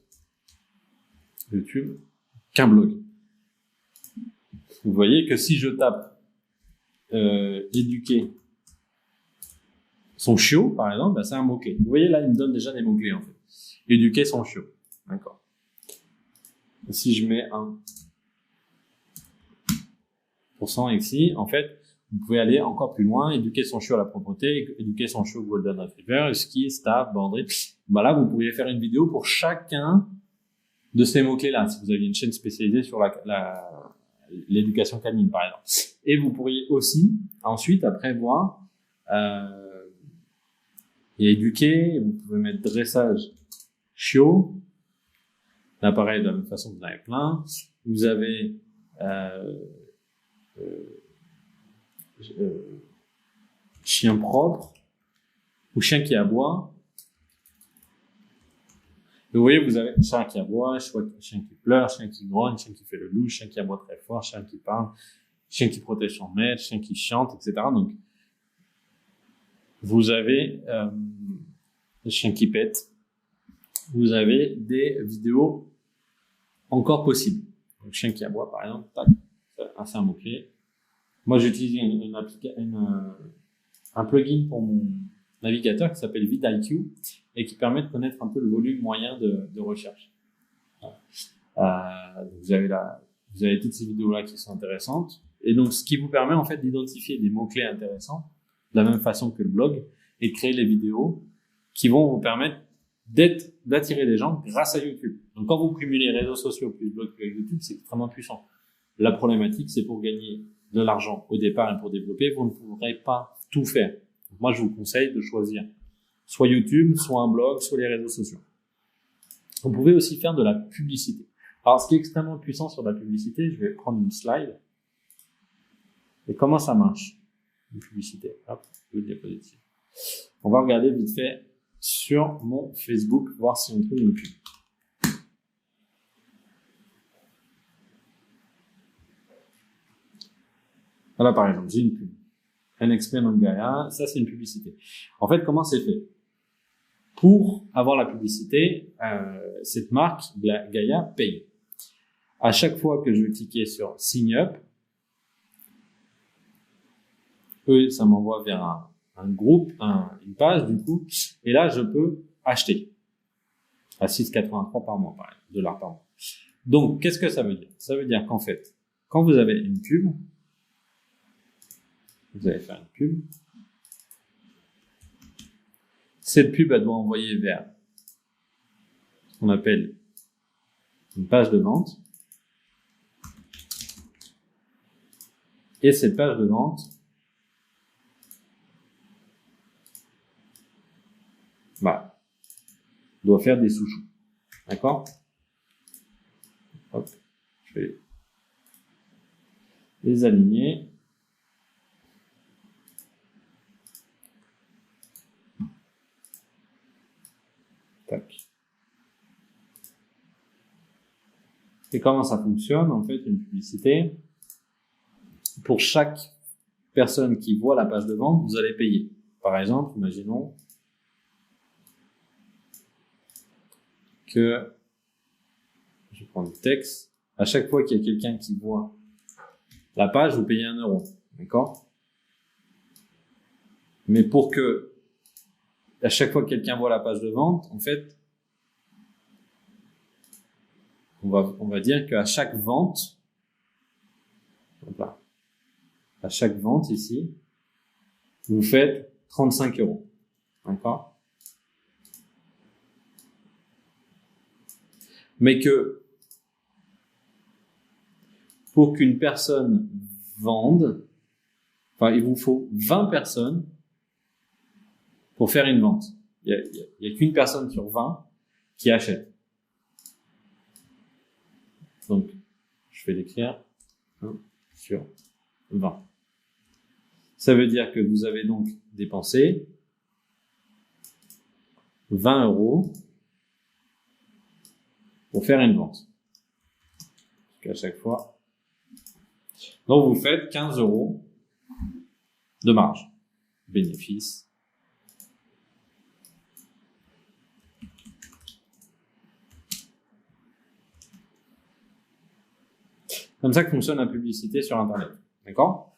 Speaker 1: YouTube, qu'un blog. Vous voyez que si je tape éduquer son chiot, par exemple, c'est un mot-clé. Vous voyez là, il me donne déjà des mots-clés en fait. Éduquer son chiot. D'accord. Si je mets un % ici, en fait, vous pouvez aller encore plus loin, éduquer son chiot à la propreté, éduquer son chiot au Golden Retriever, Husky, Staff, Border. Bah là, vous pourriez faire une vidéo pour chacun de ces mots-clés-là, si vous aviez une chaîne spécialisée sur l'éducation canine, par exemple. Et vous pourriez aussi, ensuite, après, voir et éduquer. Vous pouvez mettre dressage chiot. Là, pareil, de la même façon, vous en avez plein. Vous avez chien propre ou chien qui aboie. Et vous voyez, vous avez chien qui aboie, chien qui pleure, chien qui grogne, chien qui fait le loup, chien qui aboie très fort, chien qui parle, chien qui protège son maître, chien qui chante, etc. Donc, vous avez chien qui pète. Vous avez des vidéos encore possibles. Donc, chien qui aboie, par exemple, tac, c'est un mot-clé. Moi, j'utilise un plugin pour mon navigateur qui s'appelle vidIQ et qui permet de connaître un peu le volume moyen de recherche. Vous avez toutes ces vidéos-là qui sont intéressantes. Et donc, ce qui vous permet, en fait, d'identifier des mots-clés intéressants de la même façon que le blog et de créer les vidéos qui vont vous permettre d'attirer des gens grâce à YouTube. Donc, quand vous cumulez réseaux sociaux plus blog plus YouTube, c'est extrêmement puissant. La problématique, c'est pour gagner de l'argent au départ et pour développer, vous ne pourrez pas tout faire. Donc, moi, je vous conseille de choisir soit YouTube, soit un blog, soit les réseaux sociaux. Vous pouvez aussi faire de la publicité. Alors, ce qui est extrêmement puissant sur la publicité, je vais prendre une slide. Et comment ça marche, une publicité? Hop, le diapositive. On va regarder vite fait sur mon Facebook, voir si on trouve une pub. Voilà, par exemple, j'ai une pub. NXP Gaia, ça c'est une publicité. En fait, comment c'est fait? Pour avoir la publicité, cette marque, Gaia, paye. À chaque fois que je vais cliquer sur Sign Up, ça m'envoie vers un groupe, une page du coup, et là je peux acheter à 6,83 par mois, $ par mois. Donc, qu'est-ce que ça veut dire? Ça veut dire qu'en fait, quand vous avez une pub, vous allez faire une pub. Cette pub, elle doit envoyer vers ce qu'on appelle une page de vente. Et cette page de vente doit faire des sous-choux. D'accord? Hop, je vais les aligner. Tac. Et comment ça fonctionne, en fait, une publicité? Pour chaque personne qui voit la page de vente, vous allez payer. Par exemple, imaginons que, je vais prendre le texte, à chaque fois qu'il y a quelqu'un qui voit la page, vous payez 1 €. D'accord? Mais pour que, à chaque fois que quelqu'un voit la page de vente, en fait, on va dire qu'à chaque vente, à chaque vente ici, vous faites 35 €. D'accord? Mais que pour qu'une personne vende, il vous faut 20 personnes pour faire une vente. Il y a qu'une personne sur 20 qui achète. Donc, je vais l'écrire 1 sur 20. Ça veut dire que vous avez donc dépensé 20 € pour faire une vente. Parce qu'à chaque fois, donc vous faites 15 € de marge, bénéfice. Comme ça que fonctionne la publicité sur Internet. D'accord?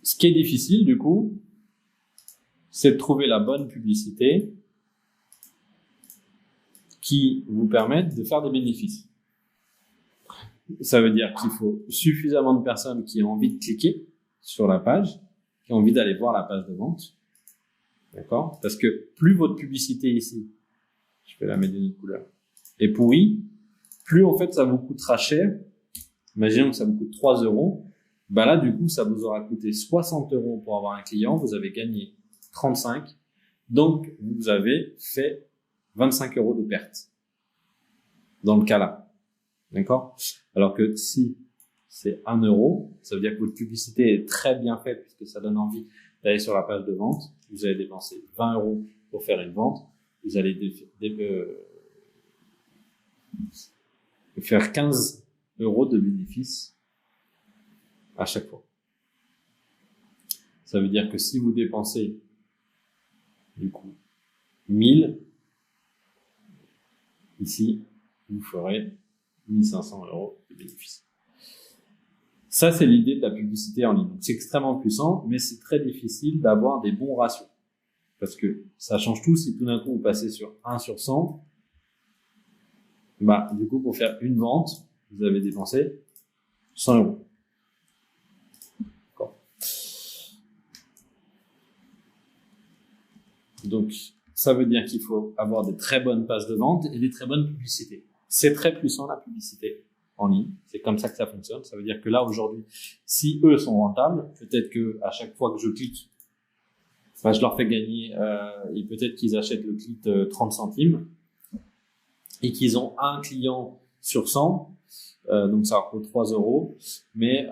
Speaker 1: Ce qui est difficile, du coup, c'est de trouver la bonne publicité qui vous permette de faire des bénéfices. Ça veut dire qu'il faut suffisamment de personnes qui ont envie de cliquer sur la page, qui ont envie d'aller voir la page de vente. D'accord? Parce que plus votre publicité ici, je vais la mettre d'une autre couleur, est pourrie, plus en fait ça vous coûtera cher. Imaginons que ça vous coûte 3 euros. Bah là, du coup, ça vous aura coûté 60 euros pour avoir un client. Vous avez gagné 35. Donc, vous avez fait 25 euros de perte. Dans le cas là. D'accord? Alors que si c'est 1 euro, ça veut dire que votre publicité est très bien faite puisque ça donne envie d'aller sur la page de vente. Vous allez dépenser 20 euros pour faire une vente. Vous allez faire 15 euros de bénéfice à chaque fois. Ça veut dire que si vous dépensez du coup 1000, ici, vous ferez 1500 euros de bénéfice. Ça, c'est l'idée de la publicité en ligne. C'est extrêmement puissant, mais c'est très difficile d'avoir des bons ratios. Parce que ça change tout si tout d'un coup vous passez sur 1 sur 100. Bah, du coup, pour faire une vente, vous avez dépensé 100 euros. D'accord. Donc, ça veut dire qu'il faut avoir des très bonnes pages de vente et des très bonnes publicités. C'est très puissant, la publicité en ligne. C'est comme ça que ça fonctionne. Ça veut dire que là, aujourd'hui, si eux sont rentables, peut-être que à chaque fois que je clique, bah, je leur fais gagner, et peut-être qu'ils achètent le clic 30 centimes et qu'ils ont un client sur 100, donc ça leur coûte 3 euros, mais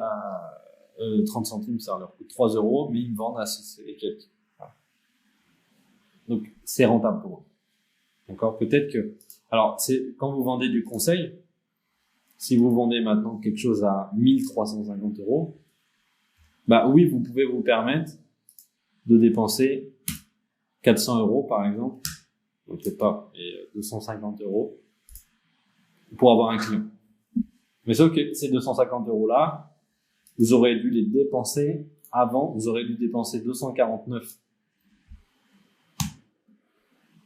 Speaker 1: 30 centimes, ça leur coûte 3 euros, mais ils me vendent à 6 et quelques. Voilà. Donc, c'est rentable pour eux. D'accord? Peut-être que, alors, c'est, quand vous vendez du conseil, si vous vendez maintenant quelque chose à 1350 euros, bah oui, vous pouvez vous permettre de dépenser 400 euros, par exemple, donc peut-être pas, et 250 euros pour avoir un client. Mais sauf que ces 250 euros-là, vous aurez dû les dépenser avant, vous aurez dû dépenser 249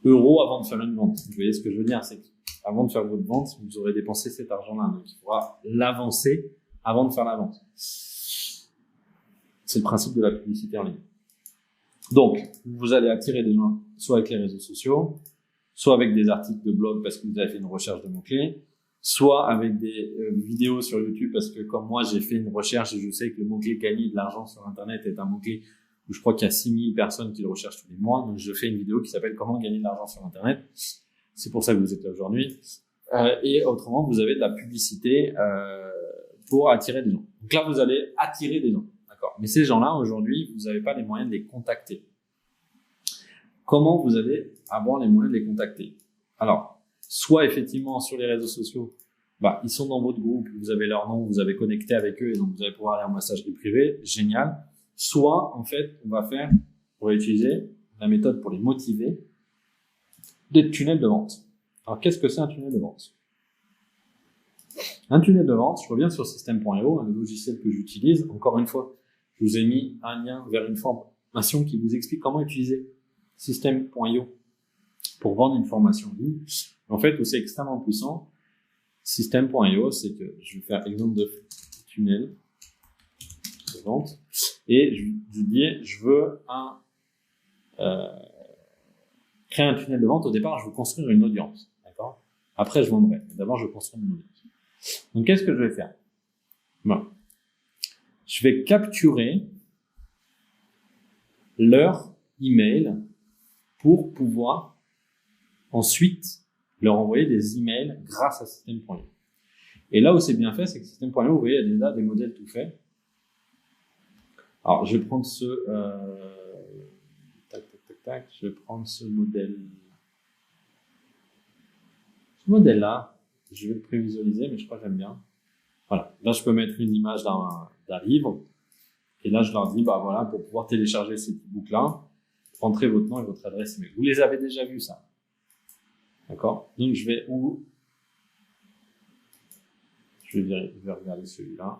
Speaker 1: euros avant de faire une vente. Vous voyez ce que je veux dire? C'est qu'avant de faire votre vente, vous aurez dépensé cet argent-là. Donc, il faudra l'avancer avant de faire la vente. C'est le principe de la publicité en ligne. Donc, vous allez attirer des gens soit avec les réseaux sociaux, soit avec des articles de blog parce que vous avez fait une recherche de mots-clés, soit avec des vidéos sur YouTube parce que comme moi, j'ai fait une recherche et je sais que le mot-clé gagner de l'argent sur Internet est un mot-clé où je crois qu'il y a 6000 personnes qui le recherchent tous les mois. Donc, je fais une vidéo qui s'appelle « Comment gagner de l'argent sur Internet ». C'est pour ça que vous êtes là aujourd'hui. Et autrement, vous avez de la publicité pour attirer des gens. Donc là, vous allez attirer des gens. D'accord. Mais ces gens-là, aujourd'hui, vous n'avez pas les moyens de les contacter. Comment vous allez avoir les moyens de les contacter? Alors, soit effectivement sur les réseaux sociaux, bah, ils sont dans votre groupe, vous avez leur nom, vous avez connecté avec eux et donc vous allez pouvoir aller en messagerie privée. Génial. Soit, en fait, on va utiliser la méthode pour les motiver, des tunnels de vente. Alors, qu'est-ce que c'est un tunnel de vente? Un tunnel de vente, je reviens sur System.io, un logiciel que j'utilise. Encore une fois, je vous ai mis un lien vers une formation qui vous explique comment utiliser System.io pour vendre une formation en ligne. En fait, où c'est extrêmement puissant, System.io, c'est que je vais faire exemple de tunnel de vente et je dis, je veux créer un tunnel de vente. Au départ, je veux construire une audience. D'accord? Après, je vendrai. Mais d'abord, je construis une audience. Donc, qu'est-ce que je vais faire? Bon. Je vais capturer leur email pour pouvoir ensuite leur envoyer des emails grâce à System.io. Et là où c'est bien fait, c'est que System.io, vous voyez, il y a déjà des modèles tout faits. Alors, je vais prendre je vais prendre ce modèle. Ce modèle-là, je vais le prévisualiser, mais je crois que j'aime bien. Voilà. Là, je peux mettre une image d'un livre. Et là, je leur dis, bah voilà, pour pouvoir télécharger ces boucles-là, rentrez votre nom et votre adresse email. Vous les avez déjà vus, ça. D'accord? Donc, je vais regarder celui-là.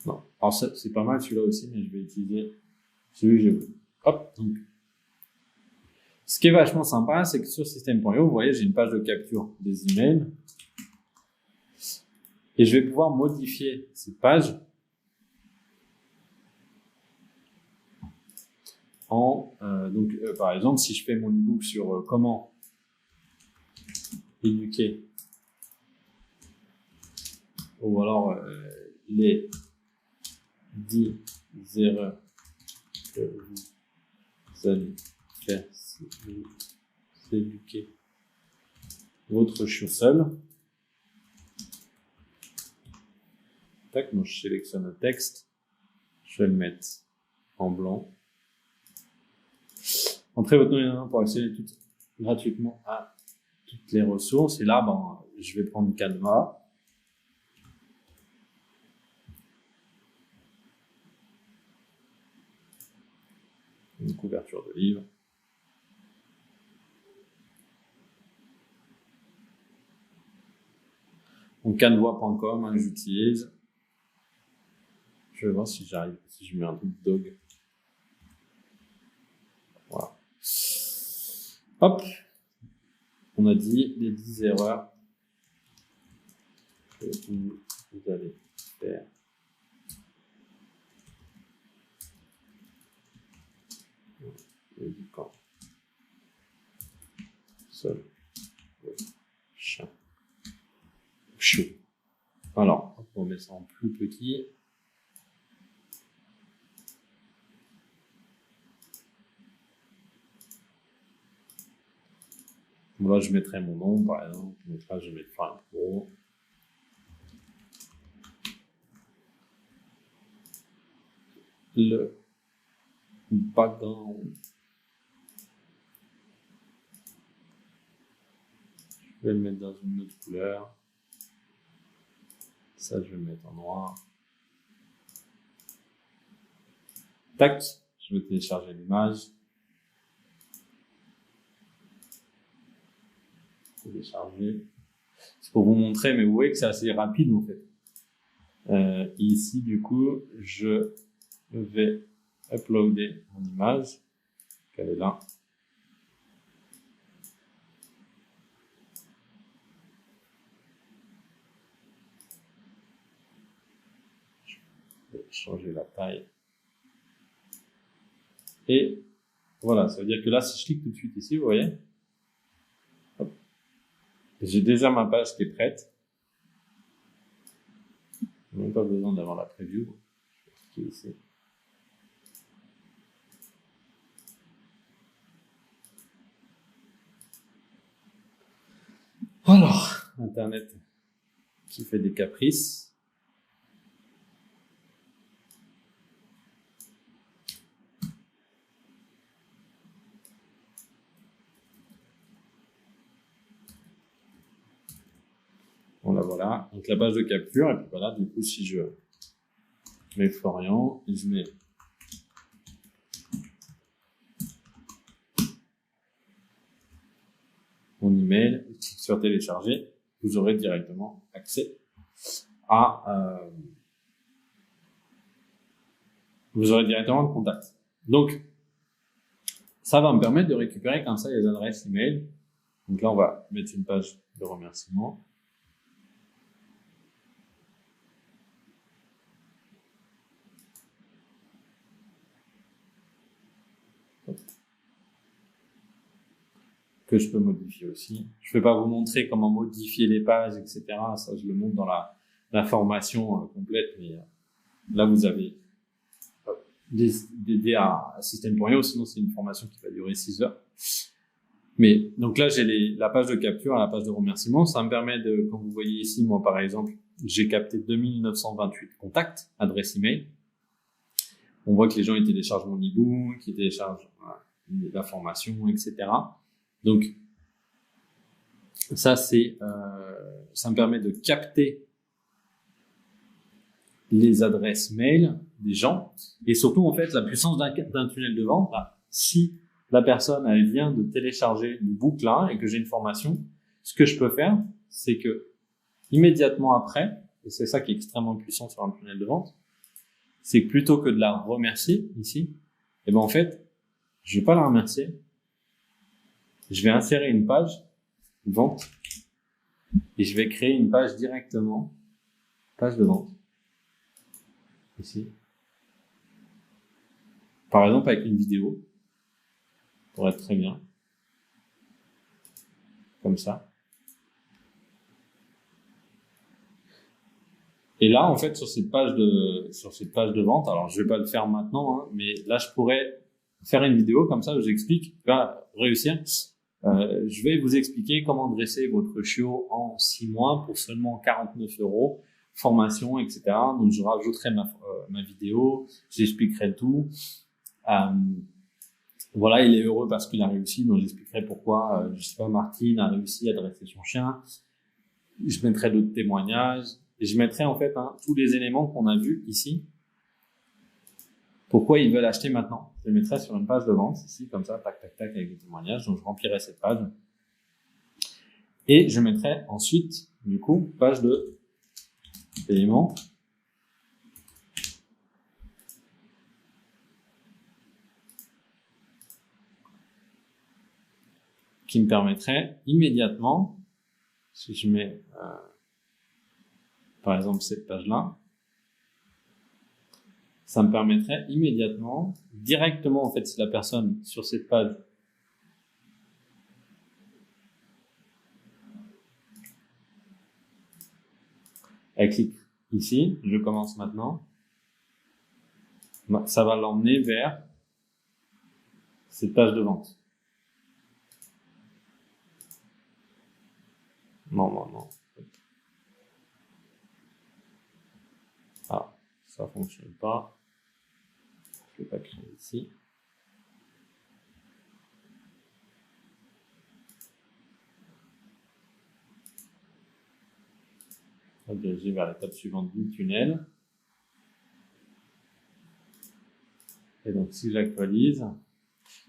Speaker 1: Non. Alors, c'est pas mal celui-là aussi, mais je vais utiliser celui que j'ai voulu. Hop. Donc, ce qui est vachement sympa, c'est que sur System.io, vous voyez, j'ai une page de capture des emails. Et je vais pouvoir modifier cette page par exemple, si je fais mon e-book sur comment éduquer, ou alors les 10 erreurs que vous allez faire si vous éduquez votre chiot seul. Tac, moi je sélectionne le texte, je vais le mettre en blanc. Entrez votre nom et nom pour accéder gratuitement à toutes les ressources. Et là, je vais prendre Canva. Une couverture de livre. Donc canva.com, hein, j'utilise. Je vais voir si j'arrive, si je mets un truc dog. Voilà. Hop. On a dit les 10 erreurs que vous allez faire. Éduquant seul chien. Chiot. Alors, on met ça en plus petit. Là, je mettrai mon nom, par exemple. Donc là, je vais mettre Franck Pro. Le background. Je vais le mettre dans une autre couleur. Ça, je vais le mettre en noir. Tac, je vais télécharger l'image. Télécharger. C'est pour vous montrer, mais vous voyez que c'est assez rapide en fait. Ici, du coup, je vais uploader mon image. Elle est là. Je vais changer la taille. Et voilà, ça veut dire que là, si je clique tout de suite ici, vous voyez, j'ai déjà ma page qui est prête. Je n'ai même pas besoin d'avoir la preview. Je vais cliquer ici. Alors, Internet qui fait des caprices. Voilà. Donc la page de capture, et puis voilà, du coup, si je mets Florian, et je mets mon email, sur télécharger, vous aurez directement accès à, vous aurez directement le contact. Donc, ça va me permettre de récupérer comme ça les adresses email. Donc là, on va mettre une page de remerciement. Que je peux modifier aussi. Je ne vais pas vous montrer comment modifier les pages, etc. Ça, je le montre dans la formation complète. Mais là, vous avez d'aider à Système.io, sinon c'est une formation qui va durer 6 heures. Mais donc là, j'ai la page de capture et la page de remerciement. Ça me permet de, comme vous voyez ici, moi par exemple, j'ai capté 2928 contacts, adresse email. On voit que les gens ils téléchargent mon e-book, ils téléchargent la formation, etc. Donc ça ça me permet de capter les adresses mail des gens et surtout en fait la puissance d'un tunnel de vente. Là, si la personne elle vient de télécharger le book là et que j'ai une formation, ce que je peux faire, c'est que immédiatement après, et c'est ça qui est extrêmement puissant sur un tunnel de vente, c'est que plutôt que de la remercier ici, et ben en fait, je vais pas la remercier, je vais insérer une page vente et je vais créer une page directement, page de vente ici. Par exemple avec une vidéo. pour être très bien. Comme ça. Et là, en fait, sur cette page de vente, alors je vais pas le faire maintenant, hein, mais là, je pourrais faire une vidéo comme ça où j'explique, va réussir. Je vais vous expliquer comment dresser votre chiot en 6 mois pour seulement 49 €, formation, etc. Donc, je rajouterai ma vidéo, j'expliquerai tout. Voilà, il est heureux parce qu'il a réussi, donc j'expliquerai pourquoi, je sais pas, Martine a réussi à dresser son chien. Je mettrai d'autres témoignages et je mettrai en fait tous les éléments qu'on a vus ici. Pourquoi ils veulent acheter maintenant. Je les mettrai sur une page de vente ici, comme ça, tac, tac, tac, avec des témoignages. Donc je remplirai cette page. Et je mettrai ensuite, du coup, page de paiement. Qui me permettrait immédiatement, si je mets par exemple cette page-là, ça me permettrait immédiatement, directement en fait, si la personne sur cette page elle clique ici, je commence maintenant, ça va l'emmener vers cette page de vente. Non. Ah, ça fonctionne pas. Je vais pas créer ici. On va diriger vers l'étape suivante du tunnel. Et donc, si j'actualise,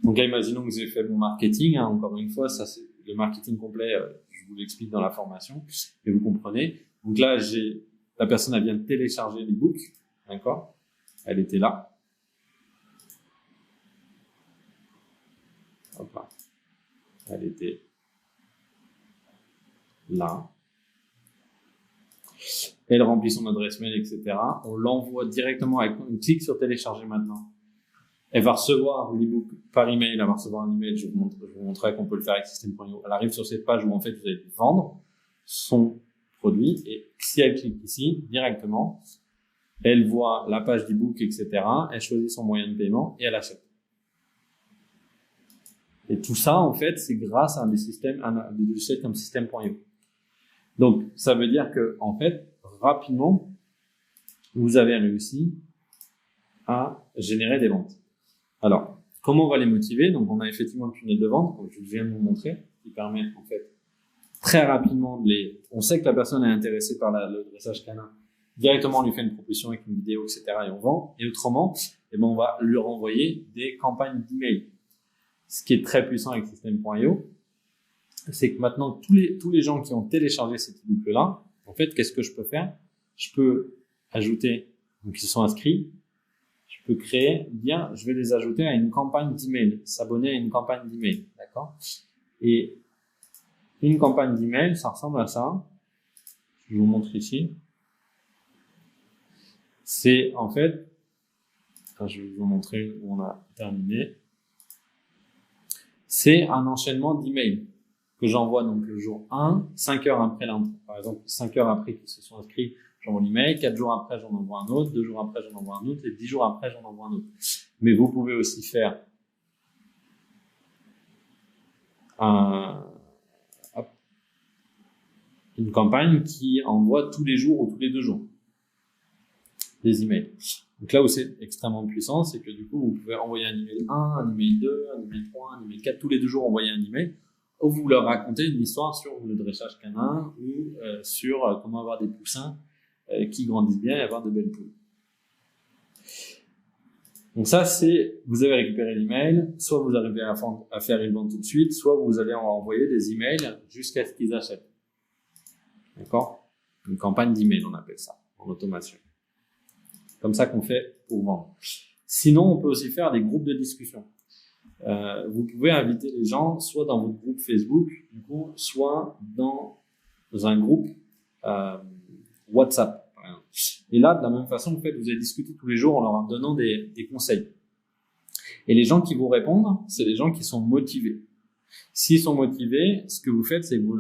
Speaker 1: donc là, imaginons que j'ai fait mon marketing, hein, encore une fois, ça c'est le marketing complet, je vous l'explique dans la formation, et vous comprenez. Donc là, la personne, elle vient de télécharger l'ebook, d'accord? Elle était là. Hop là. Elle était là. Elle remplit son adresse mail, etc. On l'envoie directement avec un clic sur télécharger maintenant. Elle va recevoir l'ebook par email, elle va recevoir un email, je vous montrerai qu'on peut le faire avec System.io. Elle arrive sur cette page où en fait vous allez vendre son produit et si elle clique ici, directement, elle voit la page d'ebook, etc. Elle choisit son moyen de paiement et elle achète. Et tout ça, en fait, c'est grâce à des logiciels comme System.io. Donc, ça veut dire que, en fait, rapidement, vous avez réussi à générer des ventes. Alors, comment on va les motiver? Donc, on a effectivement le tunnel de vente, comme je viens de vous montrer, qui permet, en fait, très rapidement on sait que la personne est intéressée par le dressage canin. Directement, on lui fait une proposition avec une vidéo, etc. et on vend. Et autrement, on va lui renvoyer des campagnes d'email. Ce qui est très puissant avec System.io, c'est que maintenant, tous les gens qui ont téléchargé cet ebook-là, en fait, qu'est-ce que je peux faire? Je peux ajouter, donc ils sont inscrits, je peux créer, je vais les ajouter à une campagne d'email, s'abonner à une campagne d'email, d'accord? Et une campagne d'email, ça ressemble à ça. Je vous montre ici. C'est en fait, je vais vous montrer où on a terminé. C'est un enchaînement d'emails que j'envoie donc le jour 1, 5 heures après l'entrée. Par exemple, 5 heures après qu'ils se sont inscrits, j'envoie l'email, 4 jours après, j'en envoie un autre, 2 jours après, j'en envoie un autre, et 10 jours après, j'en envoie un autre. Mais vous pouvez aussi faire une campagne qui envoie tous les jours ou tous les 2 jours des emails. Donc là où c'est extrêmement puissant, c'est que du coup, vous pouvez envoyer un email 1, un email 2, un email 3, un email 4, tous les 2 jours envoyer un email, où vous leur racontez une histoire sur le dressage canin ou sur comment avoir des poussins qui grandissent bien et avoir de belles poules. Donc ça, vous avez récupéré l'email, soit vous arrivez à faire une vente tout de suite, soit vous allez envoyer des emails jusqu'à ce qu'ils achètent. D'accord? Une campagne d'email, on appelle ça, en automation. Comme ça qu'on fait pour vendre. Sinon, on peut aussi faire des groupes de discussion. Vous pouvez inviter les gens soit dans votre groupe Facebook, du coup, soit dans un groupe WhatsApp, par exemple. Et là, de la même façon, en fait, vous allez discuter tous les jours en leur donnant des conseils. Et les gens qui vous répondent, c'est les gens qui sont motivés. S'ils sont motivés, ce que vous faites, c'est que vous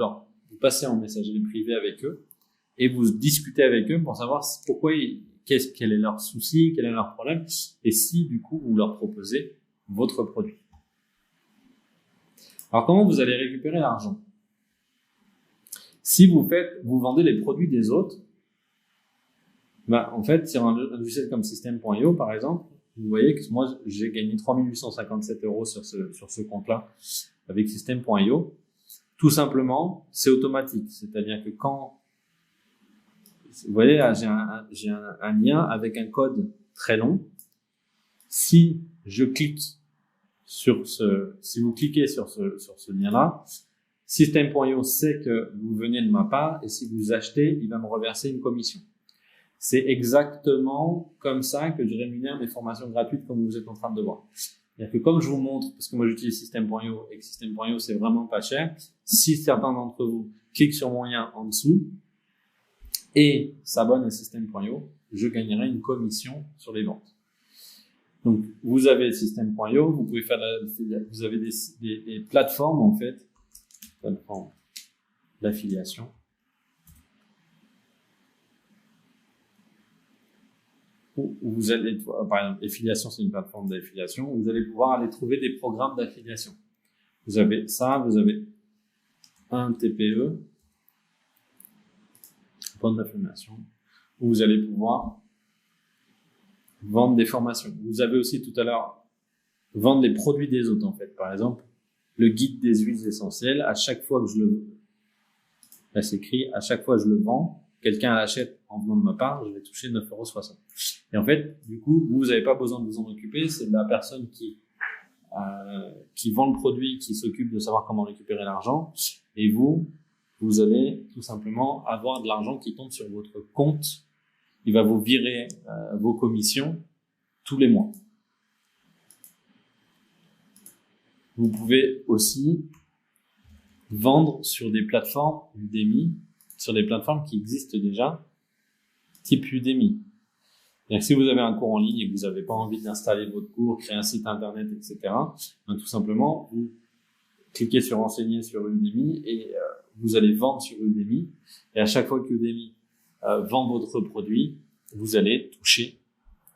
Speaker 1: passez en messagerie privée avec eux et vous discutez avec eux pour savoir pourquoi, quel est leur souci, quel est leur problème, et si du coup vous leur proposez votre produit. Alors comment vous allez récupérer l'argent? Si vous vendez les produits des autres, en fait, sur un logiciel comme System.io, par exemple, vous voyez que moi, j'ai gagné 3 857 € sur ce compte-là avec System.io. Tout simplement, c'est automatique. C'est-à-dire que quand, vous voyez, là, j'ai un lien avec un code très long. Si vous cliquez sur ce lien-là, System.io sait que vous venez de ma part et si vous achetez, il va me reverser une commission. C'est exactement comme ça que je rémunère mes formations gratuites comme vous êtes en train de voir. C'est-à-dire que comme je vous montre, parce que moi j'utilise System.io et que System.io c'est vraiment pas cher, si certains d'entre vous cliquent sur mon lien en dessous et s'abonnent à System.io, je gagnerai une commission sur les ventes. Donc vous avez System.io, vous pouvez vous avez des plateformes en fait, plateformes d'affiliation. Où vous allez, par exemple, affiliation, c'est une plateforme d'affiliation, vous allez pouvoir aller trouver des programmes d'affiliation. Vous avez ça, vous avez un TPE, point d'affiliation, où vous allez pouvoir vendre des formations. Vous avez aussi tout à l'heure vendre les produits des autres, en fait. Par exemple, le guide des huiles essentielles, à chaque fois que là c'est écrit, à chaque fois que je le vends, quelqu'un l'achète en venant de ma part, je vais toucher 9,60 €. Et en fait, du coup, vous n'avez pas besoin de vous en occuper, c'est la personne qui vend le produit, qui s'occupe de savoir comment récupérer l'argent. Et vous allez tout simplement avoir de l'argent qui tombe sur votre compte. Il va vous virer vos commissions tous les mois. Vous pouvez aussi vendre sur des plateformes Udemy, sur des plateformes qui existent déjà, type Udemy. C'est-à-dire que si vous avez un cours en ligne et que vous n'avez pas envie d'installer votre cours, créer un site internet, etc., tout simplement, vous cliquez sur renseigner sur Udemy et vous allez vendre sur Udemy. Et à chaque fois que Udemy vend votre produit, vous allez toucher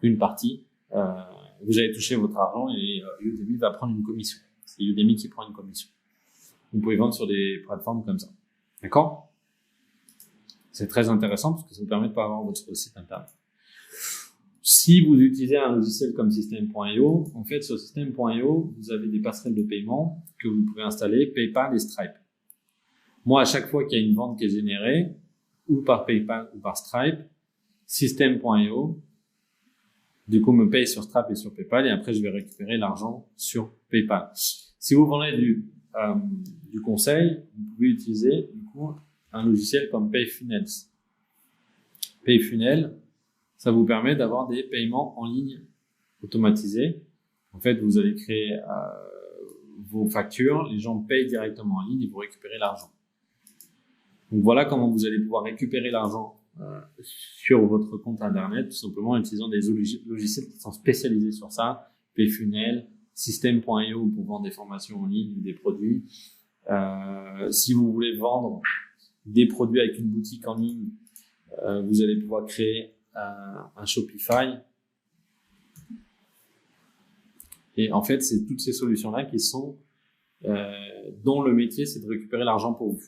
Speaker 1: une partie, vous allez toucher votre argent et Udemy va prendre une commission. C'est Udemy qui prend une commission. Vous pouvez vendre sur des plateformes comme ça. D'accord? C'est très intéressant parce que ça vous permet de pas avoir votre site internet. Si vous utilisez un logiciel comme System.io, en fait, sur System.io, vous avez des passerelles de paiement que vous pouvez installer, PayPal et Stripe. Moi, à chaque fois qu'il y a une vente qui est générée, ou par PayPal ou par Stripe, System.io, du coup, me paye sur Stripe et sur PayPal et après, je vais récupérer l'argent sur PayPal. Si vous vendez du conseil, vous pouvez utiliser, du coup, un logiciel comme Payfunnels. Payfunnels, ça vous permet d'avoir des paiements en ligne automatisés. En fait, vous allez créer vos factures, les gens payent directement en ligne et vous récupérez l'argent. Donc voilà comment vous allez pouvoir récupérer l'argent sur votre compte internet, tout simplement en utilisant des logiciels qui sont spécialisés sur ça, Payfunnels, System.io pour vendre des formations en ligne ou des produits. Si vous voulez vendre des produits avec une boutique en ligne, vous allez pouvoir créer un Shopify. Et en fait, c'est toutes ces solutions-là qui sont dont le métier, c'est de récupérer l'argent pour vous.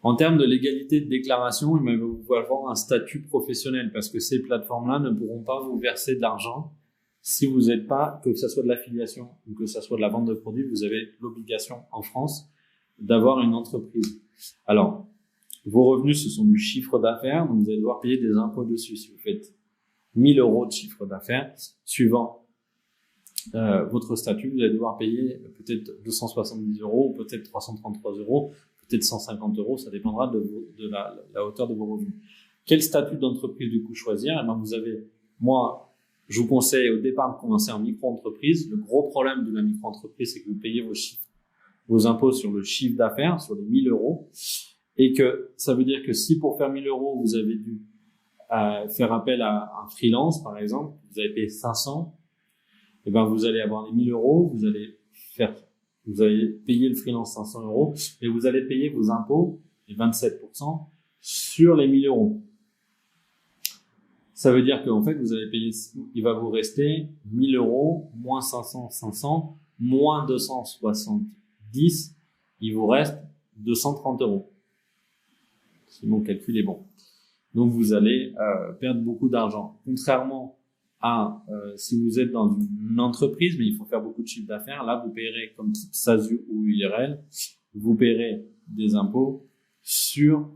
Speaker 1: En termes de légalité de déclaration, il va vous avoir un statut professionnel parce que ces plateformes-là ne pourront pas vous verser de l'argent si vous n'êtes pas, que ce soit de l'affiliation ou que ce soit de la vente de produits, vous avez l'obligation en France d'avoir une entreprise. Alors, vos revenus, ce sont du chiffre d'affaires, donc vous allez devoir payer des impôts dessus. Si vous faites 1000 € de chiffre d'affaires, suivant votre statut, vous allez devoir payer peut-être 270 € ou peut-être 333 €, peut-être 150 €, ça dépendra de la hauteur de vos revenus. Quel statut d'entreprise du coup choisir? Eh ben, vous avez, moi, je vous conseille au départ de commencer en micro-entreprise. Le gros problème de la micro-entreprise, c'est que vous payez vos impôts sur le chiffre d'affaires, sur les 1000 €, et que ça veut dire que si pour faire 1000 € vous avez dû faire appel à un freelance, par exemple, vous avez payé 500, et ben vous allez avoir les 1000 euros, vous allez payer le freelance 500 euros, et vous allez payer vos impôts, les 27%, sur les 1000 euros. Ça veut dire qu'en fait, vous allez payer, il va vous rester 1000 euros, moins 500, 500, moins 270, il vous reste 230 euros. Si mon calcul est bon. Donc, vous allez perdre beaucoup d'argent. Contrairement à si vous êtes dans une entreprise, mais il faut faire beaucoup de chiffre d'affaires, là, vous paierez comme SASU ou URL, vous paierez des impôts sur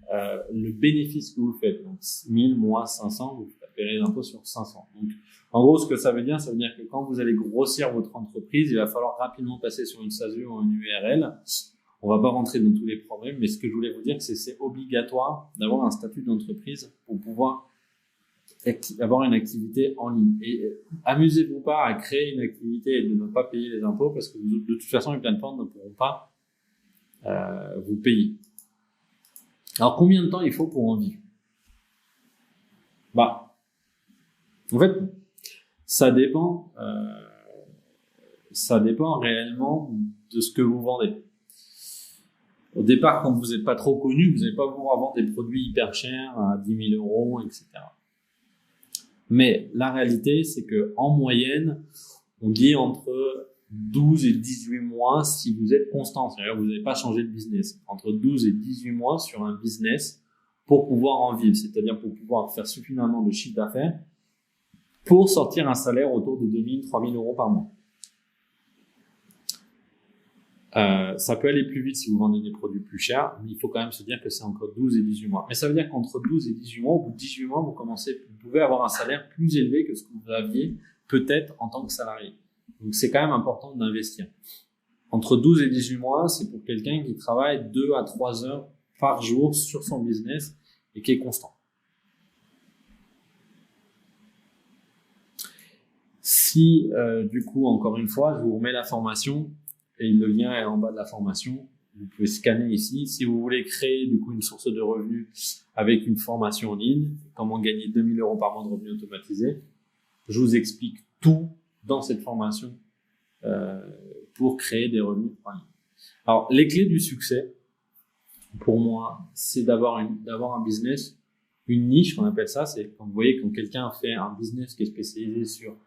Speaker 1: le bénéfice que vous faites. Donc, 1000 moins 500, vous paierez l'impôt sur 500. Donc, en gros, ce que ça veut dire que quand vous allez grossir votre entreprise, il va falloir rapidement passer sur une SASU ou une URL. On va pas rentrer dans tous les problèmes, mais ce que je voulais vous dire, c'est obligatoire d'avoir un statut d'entreprise pour pouvoir avoir une activité en ligne. Et amusez-vous pas à créer une activité et de ne pas payer les impôts, parce que de toute façon, les plateformes ne pourront pas vous payer. Alors, combien de temps il faut pour en vivre? En fait, ça dépend réellement de ce que vous vendez. Au départ, quand vous n'êtes pas trop connu, vous n'allez pas pouvoir vendre des produits hyper chers à 10 000 euros, etc. Mais la réalité, c'est que en moyenne, on dit entre 12 et 18 mois si vous êtes constant. C'est-à-dire que vous n'avez pas changé de business. Entre 12 et 18 mois sur un business pour pouvoir en vivre. C'est-à-dire pour pouvoir faire suffisamment de chiffre d'affaires pour sortir un salaire autour de 2 000, 3 000 euros par mois. Ça peut aller plus vite si vous vendez des produits plus chers, mais il faut quand même se dire que c'est entre 12 et 18 mois. Mais ça veut dire qu'entre 12 et 18 mois, au bout de 18 mois, vous pouvez avoir un salaire plus élevé que ce que vous aviez peut-être en tant que salarié. Donc c'est quand même important d'investir. Entre 12 et 18 mois, c'est pour quelqu'un qui travaille 2 à 3 heures par jour sur son business et qui est constant. Si, du coup, encore une fois, je vous remets la formation, et le lien est en bas de la formation. Vous pouvez scanner ici. Si vous voulez créer du coup une source de revenus avec une formation en ligne, comment gagner 2 000 euros par mois de revenus automatisés, je vous explique tout dans cette formation pour créer des revenus en ligne. Alors, les clés du succès, pour moi, c'est d'avoir un business, une niche, on appelle ça. C'est quand vous voyez quand quelqu'un fait un business qui est spécialisé sur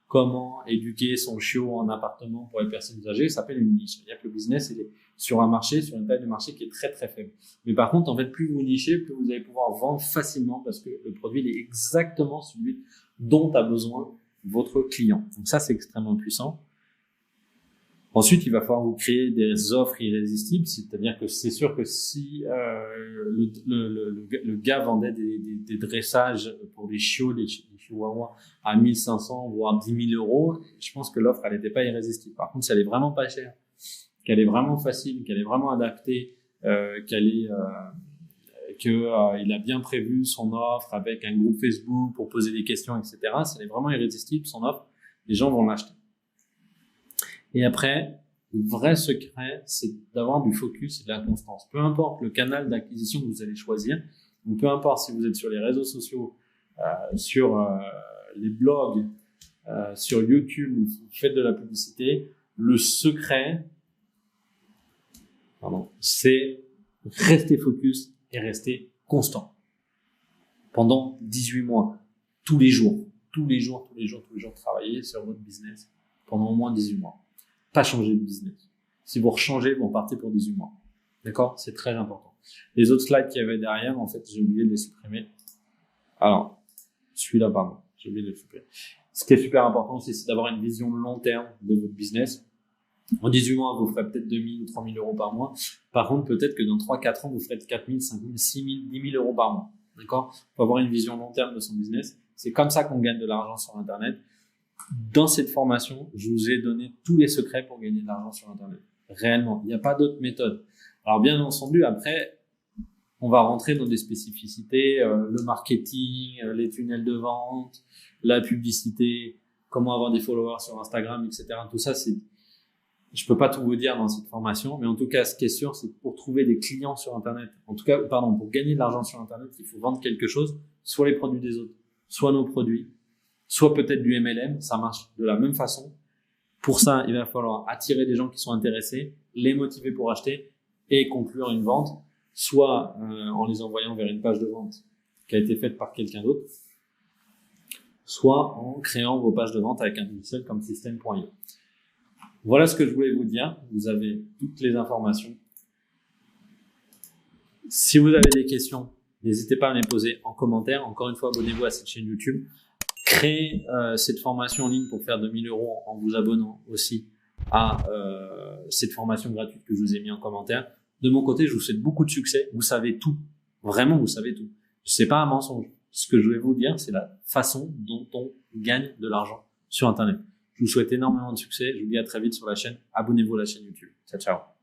Speaker 1: comment éduquer son chiot en appartement pour les personnes âgées, ça s'appelle une niche. C'est-à-dire que le business, il est sur un marché, sur une taille de marché qui est très très faible. Mais par contre, en fait, plus vous nichez, plus vous allez pouvoir vendre facilement parce que le produit il est exactement celui dont a besoin votre client. Donc ça, c'est extrêmement puissant. Ensuite, il va falloir vous créer des offres irrésistibles, c'est-à-dire que c'est sûr que si le gars vendait des dressages pour les chiots, les chihuahuas à 1500 voire 10 000 euros, je pense que l'offre elle n'était pas irrésistible. Par contre, si elle est vraiment pas chère, qu'elle est vraiment facile, qu'elle est vraiment adaptée, qu'il a bien prévu son offre avec un groupe Facebook pour poser des questions, etc. Si elle est vraiment irrésistible, son offre, les gens vont l'acheter. Et après, le vrai secret, c'est d'avoir du focus et de la constance. Peu importe le canal d'acquisition que vous allez choisir, ou peu importe si vous êtes sur les réseaux sociaux, sur les blogs, sur YouTube, ou vous faites de la publicité, le secret, c'est rester focus et rester constant. Pendant 18 mois, tous les jours, travailler sur votre business pendant au moins 18 mois. Pas changer de business. Si vous rechangez, vous partez pour 18 mois. D'accord? C'est très important. Les autres slides qu'il y avait derrière, en fait, j'ai oublié de les supprimer. Alors, celui-là, pardon. J'ai oublié de le supprimer. Ce qui est super important aussi, c'est d'avoir une vision long terme de votre business. En 18 mois, vous ferez peut-être 2 000 ou 3 000 euros par mois. Par contre, peut-être que dans 3-4 ans, vous ferez 4 000, 5 000, 6 000, 10 000 euros par mois. D'accord? Faut avoir une vision long terme de son business. C'est comme ça qu'on gagne de l'argent sur Internet. Dans cette formation, je vous ai donné tous les secrets pour gagner de l'argent sur Internet. Réellement, il n'y a pas d'autre méthode. Alors bien entendu, après, on va rentrer dans des spécificités, le marketing, les tunnels de vente, la publicité, comment avoir des followers sur Instagram, etc. Tout ça, Je peux pas tout vous dire dans cette formation, mais en tout cas, ce qui est sûr, c'est que pour trouver des clients sur Internet, en tout cas, pardon, pour gagner de l'argent sur Internet, il faut vendre quelque chose, soit les produits des autres, soit nos produits, soit peut-être du MLM, ça marche de la même façon. Pour ça, il va falloir attirer des gens qui sont intéressés, les motiver pour acheter et conclure une vente, soit en les envoyant vers une page de vente qui a été faite par quelqu'un d'autre, soit en créant vos pages de vente avec un logiciel comme System.io. Voilà ce que je voulais vous dire. Vous avez toutes les informations. Si vous avez des questions, n'hésitez pas à me les poser en commentaire. Encore une fois, abonnez-vous à cette chaîne YouTube. Créez cette formation en ligne pour faire 2000 € en vous abonnant aussi à cette formation gratuite que je vous ai mis en commentaire. De mon côté, je vous souhaite beaucoup de succès. Vous savez tout. Vraiment, vous savez tout. C'est pas un mensonge. Ce que je vais vous dire, c'est la façon dont on gagne de l'argent sur Internet. Je vous souhaite énormément de succès. Je vous dis à très vite sur la chaîne. Abonnez-vous à la chaîne YouTube. Ciao, ciao.